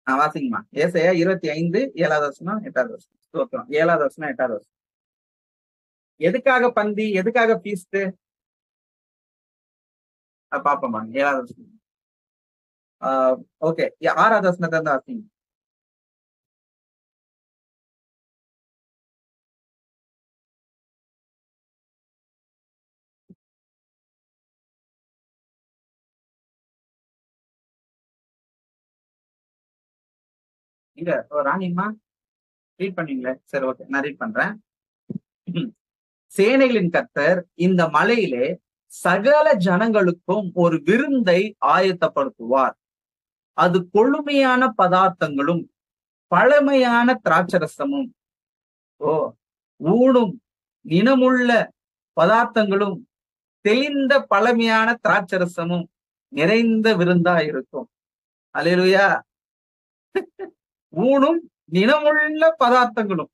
வாசிங்கம்மா. ஏசாயா 25 7வது வசனம் 8வது வசனம். ஸ்தோத்திரம். 7வது வசனம் 8வது வசனம். எதுக்காக பந்தி, எதுக்காக ஃபீஸ்ட்? பாப்போம்மா. 7வது வசனம். ஓகே, 6வது வசனத்தை தான் வாசிங்க. இங்க ராணிம்மா ரீட் பண்ணீங்களே? சரி, ஓகே, நான் ரீட் பண்றேன். சேனைகளின் கர்த்தர் இந்த மலையிலே சகல ஜனங்களுக்கும் ஒரு விருந்தை ஆயத்தப்படுத்துவார். அது கொழுமையான பதார்த்தங்களும் பழமையான திராட்சரசமும், ஊனும் நினமுள்ள பதார்த்தங்களும் தெளிந்த பழமையான திராட்சரசமும் நிறைந்த விருந்தா இருக்கும். அல்லேலூயா. ஊனும் நினமுள்ள பதார்த்தங்களும்.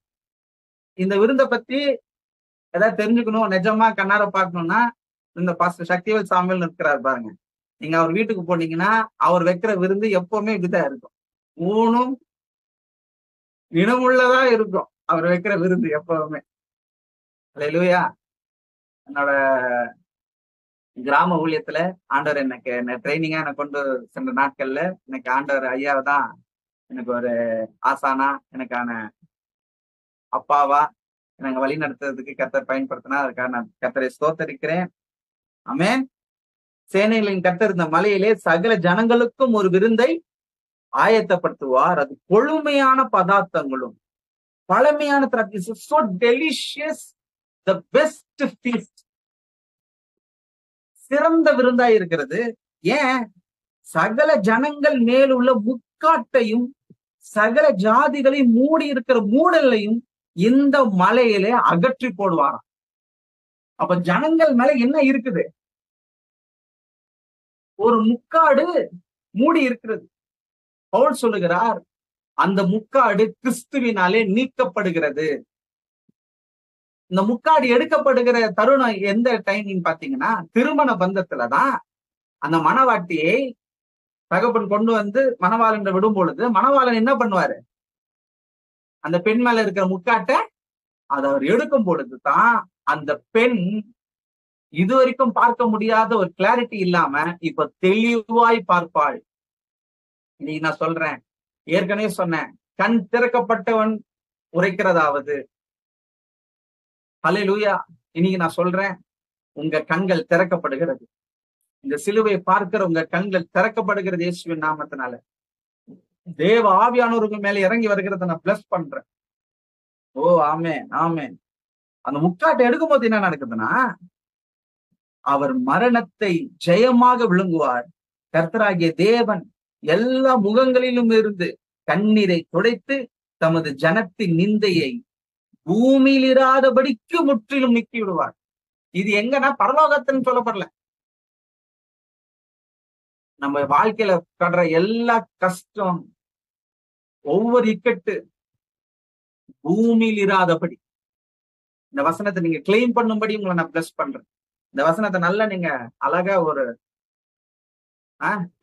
இந்த விருந்தை பத்தி ஏதாவது தெரிஞ்சுக்கணும், நிஜமா கண்ணார பார்க்கணும்னா இந்த பாஸ்டர் சக்திவேல் சாமுவேல் இருக்கிறார் பாருங்க. நீங்க அவர் வீட்டுக்கு போனீங்கன்னா அவர் வைக்கிற விருந்து எப்பவுமே இப்படிதான் இருக்கும். ஊனும் நினமுள்ளதா இருக்கும் அவர் வைக்கிற விருந்து எப்பவுமே. அல்லேலூயா. என்னோட கிராம ஊழியத்துல ஆண்டவர் எனக்கு ட்ரைனிங்கா எனக்கு கொண்டு சென்ற நாட்கள்ல எனக்கு ஆண்டவர் ஐயாவை தான் எனக்கு ஒரு ஆசானா, எனக்கான அப்பாவா எனக்கு வழி நடத்துறதுக்கு கர்த்தர் பயன்படுத்தினா, அதுக்காக நான் கர்த்தரை ஸ்தோத்தரிக்கிறேன். ஆமென். சேனைகளின் கர்த்தர் இந்த மலையிலே சகல ஜனங்களுக்கும் ஒரு விருந்தை ஆயத்தப்படுத்துவார். அது கொழுமையான பதார்த்தங்களும் பழமையான so delicious, the best feast. சிறந்த விருந்தாய் இருக்கிறது. ஏன்? சகல ஜனங்கள் மேலுள்ள முக்காட்டையும் சகல ஜாதிகளை மூடி இருக்கிற மூடலையும் இந்த மலையிலே அகற்றி போடுவாராம். அப்ப ஜனங்கள் மேல என்ன இருக்குது? ஒரு முக்காடு மூடி இருக்கிறது. பவுல் சொல்லுகிறார், அந்த முக்காடு கிறிஸ்துவினாலே நீக்கப்படுகிறது. இந்த முக்காடு எடுக்கப்படுகிற தருணம் எந்த டைமிங் பாத்தீங்கன்னா, திருமண பந்தத்துலதான் அந்த மணவாட்டியை தகப்பன் கொண்டு வந்து மணவாளன் விடும் பொழுது மணவாளன் என்ன பண்ணுவாரு? அந்த பெண் மேல இருக்கிற முக்காட்டை அதை அவர் எடுக்கும் பொழுதுதான் அந்த பெண் இதுவரைக்கும் பார்க்க முடியாத ஒரு கிளாரிட்டி இல்லாம இப்ப தெளிவாய் பார்ப்பாள். இன்னைக்கு நான் சொல்றேன், ஏற்கனவே சொன்னேன், கண் திறக்கப்பட்டவன் உரைக்கிறதாவது. ஹல்லேலூயா. இன்னைக்கு நான் சொல்றேன், உங்க கண்கள் திறக்கப்படுகிறது. இந்த சிலுவையை பார்க்கிற உங்க கண்கள் திறக்கப்படுகிறது இயேசுவின் நாமத்தினால. தேவ ஆவியானவர்கள் மேல இறங்கி வருகிறத நான் பிளஸ் பண்றேன். ஓ ஆமென், ஆமென். அந்த முக்காட்டை எடுக்கும் போது என்ன நடக்குதுன்னா, அவர் மரணத்தை ஜெயமாக விழுங்குவார். கர்த்தராகிய தேவன் எல்லா முகங்களிலும் இருந்து கண்ணீரை துடைத்து தமது ஜனத்தின் நிந்தையை பூமியில் இராதபடிக்கு முற்றிலும் நீக்கி விடுவார். இது எங்கன்னா பரலோகத்தின்னு சொல்லப்படல. நம்ம வாழ்க்கையில படுற எல்லா கஷ்டம், ஒவ்வொரு இக்கட்டு பூமியில் இராதபடி இந்த வசனத்தை நீங்க கிளைம் பண்ணும்படி உங்களை நான் பிளஸ் பண்றேன். இந்த வசனத்தை நல்லா நீங்க அழகா ஒரு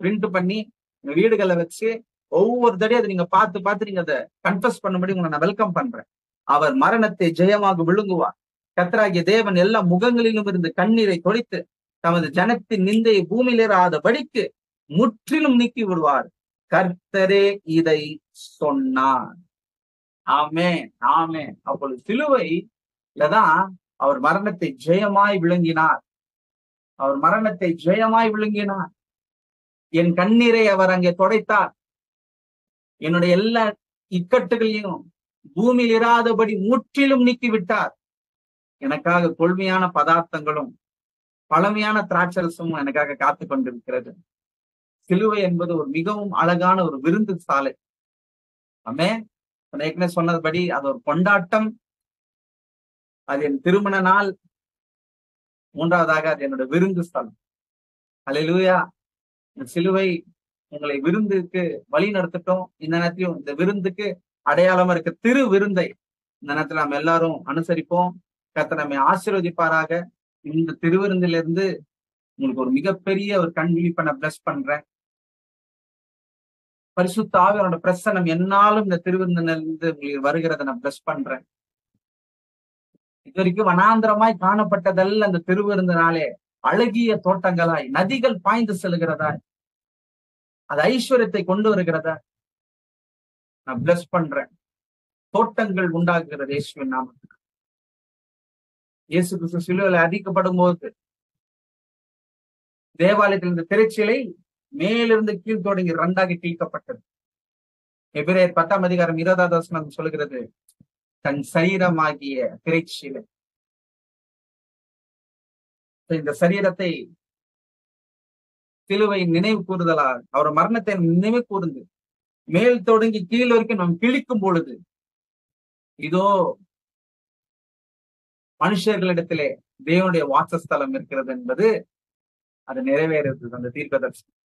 பிரிண்ட் பண்ணி உங்க வீடுகளை வச்சு ஒவ்வொரு தடையும் அதை நீங்க பார்த்து நீங்க அதை கன்ஃபஸ் பண்ணும்படி உங்களை நான் வெல்கம் பண்றேன். அவர் மரணத்தை ஜெயமாக விழுங்குவார். கர்த்தராகிய தேவன் எல்லா முகங்களிலும் இருந்து கண்ணீரை தொடைத்து தமது ஜனத்தின் நிந்தையை பூமியிலேறாதபடிக்கு முற்றிலும் நீக்கி விடுவார். கர்த்தரே இதை சொன்னார். ஆமென், ஆமென். அப்பொழுது சிலுவையிலதான் அவர் மரணத்தை ஜெயமாய் விழுங்கினார். அவர் மரணத்தை ஜெயமாய் விழுங்கினார். என் கண்ணீரை அவர் அங்கே தொடைத்தார். என்னுடைய எல்லா இக்கட்டுகளையும் பூமியில் இராதபடி முற்றிலும் நீக்கி விட்டார். எனக்காக கொள்மையான பதார்த்தங்களும் பழமையான திராட்சரசமும் எனக்காக காத்து கொண்டிருக்கிறது. சிலுவை என்பது ஒரு மிகவும் அழகான ஒரு விருந்து சாலை. ஆமென். ஏற்கனவே சொன்னதுபடி அது ஒரு கொண்டாட்டம். அது என் திருமண நாள். மூன்றாவதாக அது என்னோட விருந்து ஸ்தலம். அல்லேலூயா. இந்த சிலுவை உங்களை விருந்துக்கு வழி நடத்தட்டும். இந்த நேரத்திலும் இந்த விருந்துக்கு அடையாளமா இருக்க திரு விருந்தை இந்த நேரத்துல நம்ம எல்லாரும் அனுசரிப்போம். கர்த்தர் நம்மை ஆசீர்வதிப்பாராக. இந்த திருவிருந்திலிருந்து உங்களுக்கு ஒரு மிகப்பெரிய ஒரு கண் விழிப்பை நான் பிளஸ் பண்றேன். பரிசுத்த ஆவியோட பிரசன்னம் என்னாலும் இந்த திருவிருந்திலிருந்து உங்களுக்கு வருகிறத நான் பிளஸ் பண்றேன். இது வரைக்கும் வனாந்திரமாய் காணப்பட்டதல்ல அந்த திருவிருந்தினாலே அழகிய தோட்டங்களாய் நதிகள் பாய்ந்து செல்கிறதாய் அது ஐஸ்வர்யத்தை கொண்டு வருகிறதா நான் பிளஸ் பண்றேன். தோட்டங்கள் உண்டாக்குகிறது இயேசுவின் நாமத்துக்கு. இயேசு கிறிஸ்து சிலுவையில் அடிக்கப்படும் போது தேவாலயத்தில் இந்த திரைச்சிலை மேலிருந்து கீழ் தொடங்கி 2ஆக கிழிக்கப்பட்டது. எபிரேயர் 10ஆம் அதிகாரம் 20வது வசனம் சொல்கிறது, தன் சரீரமாகிய திரைச்சிலை. இந்த சரீரத்தை சிலுவை நினைவு கூறுதலால் அவர் மரணத்தை நினைவு கூர்ந்து மேல் தொடங்கி கீழ் வரைக்கும் நாம் கிழிக்கும் பொழுது இதோ மனுஷர்களிடத்திலே தேவனுடைய வாசஸ்தலம் இருக்கிறது என்பது அது நிறைவேறுது. அந்த தீர்க்கதரிசனம்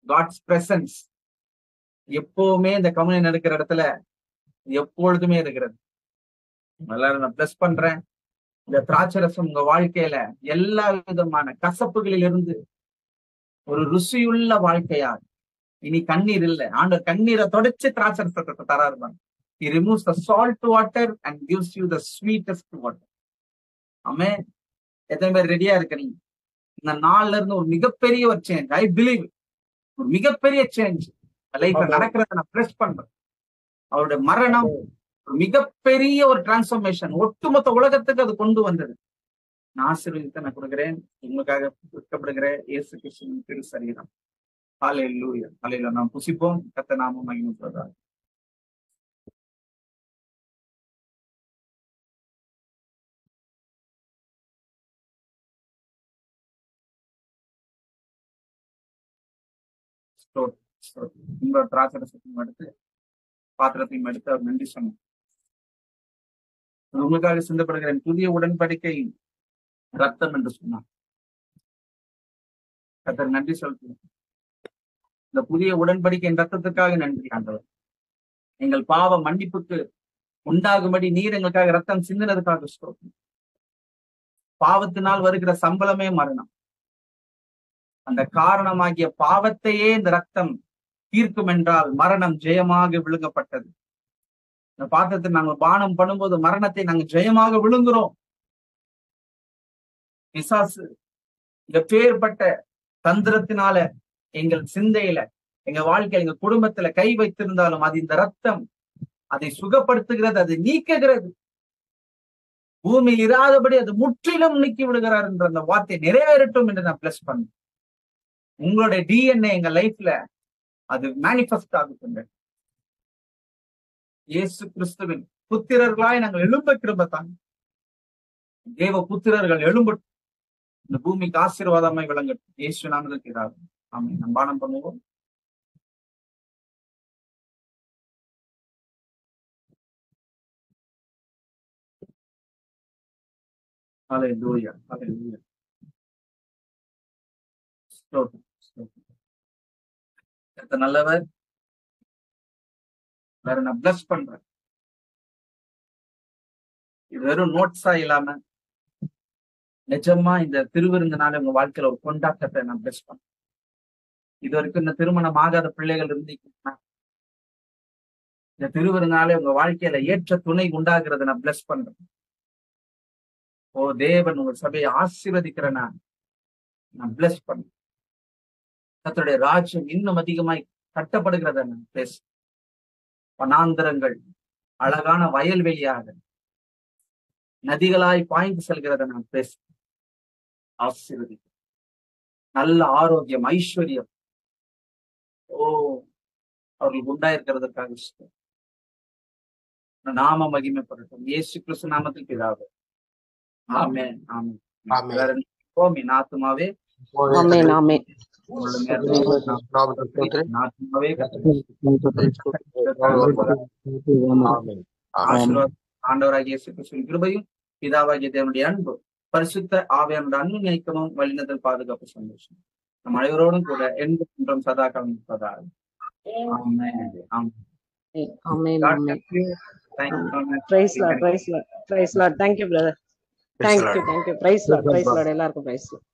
காட்ஸ் பிரசன்ஸ் எப்பவுமே இந்த கம்யூனியன் நடக்கிற இடத்துல எப்பொழுதுமே இருக்கிறது. எல்லாரும் நான் பிளஸ் பண்றேன். இந்த திராட்சரசம் உங்க வாழ்க்கையில எல்லா விதமான கசப்புகளில் இருந்து ஒரு ருசியுள்ள வாழ்க்கையா இனி கண்ணீர் இல்லை. ஆண்டவர் கண்ணீரை தொடச்சு திராட்சரசத்தை தராருங்க. He removes the salt water and gives you the sweetest water. ஆமென். எத்தனை பேர் ரெடியா இருக்கிறீங்க? இந்த நாள்ல இருந்து ஒரு மிகப்பெரிய ஒரு சேஞ்ச், ஐ பிலீவ், ஒரு மிகப்பெரிய சேஞ்ச் லைஃப்ல நடக்கிறத நான் பிரஸ் பண்றேன். அவருடைய மரணம் ஒரு மிகப்பெரிய ஒரு டிரான்ஸ்ஃபர்மேஷன் ஒட்டுமொத்த உலகத்துக்கு அது கொண்டு வந்தது. நான் ஆசீர்வாதத்தை நான் கொடுக்கிறேன். உங்களுக்காக விற்கப்படுகிற இயேசு கிறிஸ்துவின் திரு சரீரம். ஹல்லேலூயா, ஹல்லேலூயா. நாம் புசிப்போம். கர்த்தர் நாமம் மகிமைப்படுவதாக. உங்களோட திராட்சரசத்தையும் எடுத்து பாத்திரத்தையும் எடுத்து அவர் நன்றி சொன்னார். உங்களுக்காக சிந்தப்படுகிற புதிய உடன்படிக்கை ரத்தம் என்று சொன்னார். கர்த்தர் நன்றி சொல்கிறேன். இந்த புதிய உடன்படிக்கையின் ரத்தத்துக்காக நன்றி ஆண்டவர். எங்கள் பாவ மன்னிப்புக்கு உண்டாகும்படி நீர் எங்களுக்காக ரத்தம் சிந்தினதுக்காக ஸ்தோத்திரம். பாவத்தினால் வருகிற சம்பளமே மரணம். அந்த காரணமாகிய பாவத்தையே இந்த ரத்தம் தீர்க்கும் என்றால் மரணம் ஜெயமாக விழுங்கப்பட்டது. இந்த பாத்திரத்தை நாங்கள் பானம் பண்ணும்போது மரணத்தை நாங்கள் ஜெயமாக விழுங்குறோம். பிசாசு எப்பேற்பட்ட தந்திரத்தினால எங்கள் சிந்தையில, எங்க வாழ்க்கையில, எங்க குடும்பத்துல கை வைத்திருந்தாலும் அது இந்த ரத்தம் அதை சுகப்படுத்துகிறது, அதை நீக்குகிறது. பூமியில் இராதபடி அது முற்றிலும் நீக்கி விடுகிறார் என்ற அந்த வார்த்தை நிறைவேறட்டும் என்று நான் பிளஸ் பண்ணேன். உங்களுடைய டிஎன்ஏ எங்க லைஃப்ல அது மேனிஃபெஸ்ட் ஆகுது. இயேசு கிறிஸ்துவின் புத்திரர்களாய் நாங்கள் எழும்ப கிருபத்தான். தேவ புத்திரர்கள் எழும்பட்டும். இந்த பூமிக்கு ஆசீர்வாதமாய் விளங்கட்டும். இயேசு நாமத்தில் இதாகும். ஆமென். நம்ம பானம் பண்ணுவோம். ஹல்லேலூயா, ஹல்லேலூயா. நல்லவர். வேற நான் பிளஸ் பண்றேன். இது வெறும் நோட்ஸா இல்லாம நிஜமா இந்த திருவிருந்தினால உங்க வாழ்க்கையில ஒரு கொண்டாட்டத்தை நான் பிளஸ் பண்றேன். இது வரைக்கும் இந்த திருமணம் ஆகாத பிள்ளைகள் இருந்தீங்கன்னா இந்த திருவிருந்தாலே உங்க வாழ்க்கையில ஏற்ற துணை உண்டாகிறத நான் பிளஸ் பண்றேன். ஓ தேவன் உங்க சபையை ஆசீர்வதிக்கிற நான் பிளஸ் பண்றேன். கர்த்தருடைய ராஜ்யம் இன்னும் அதிகமாய் கட்டப்படுகிறத நான் பேச, வனாந்தரங்கள் அழகான வயல்வெளியாக நதிகளாய் பாய்ந்து செல்கிறத நான் பேச ஆசீர்வதி. நல்ல ஆரோக்கியம், ஐஸ்வர்யம் அவர்களுக்கு உண்டாயிருக்கிறதுக்காக நாம மகிமைப்படட்டும். இயேசு கிறிஸ்து நாமத்தில் பிதாவே, ஆமென் ஆமென். ஆத்துமாவே ஆமென் ஆமென். ஆண்டவராகிய இயேசு கிறிஸ்துவின் கிருபையும் பிதாவாகிய தேவனுடைய அன்பு பரிசுத்த ஆவியானோட அன்பும் ஐக்கியமும் வழிநடத்தல் பாதுகாப்பு சந்தோஷம் நம் அனைவரோடும் கூட என்றும் சதா காலம் இருப்பதாக. Amen. Amen. Praise Lord. Praise Lord. Praise Lord. Thank you, brother. Thank you. Praise Lord. Praise Lord. எல்லாருக்கும் praise Lord.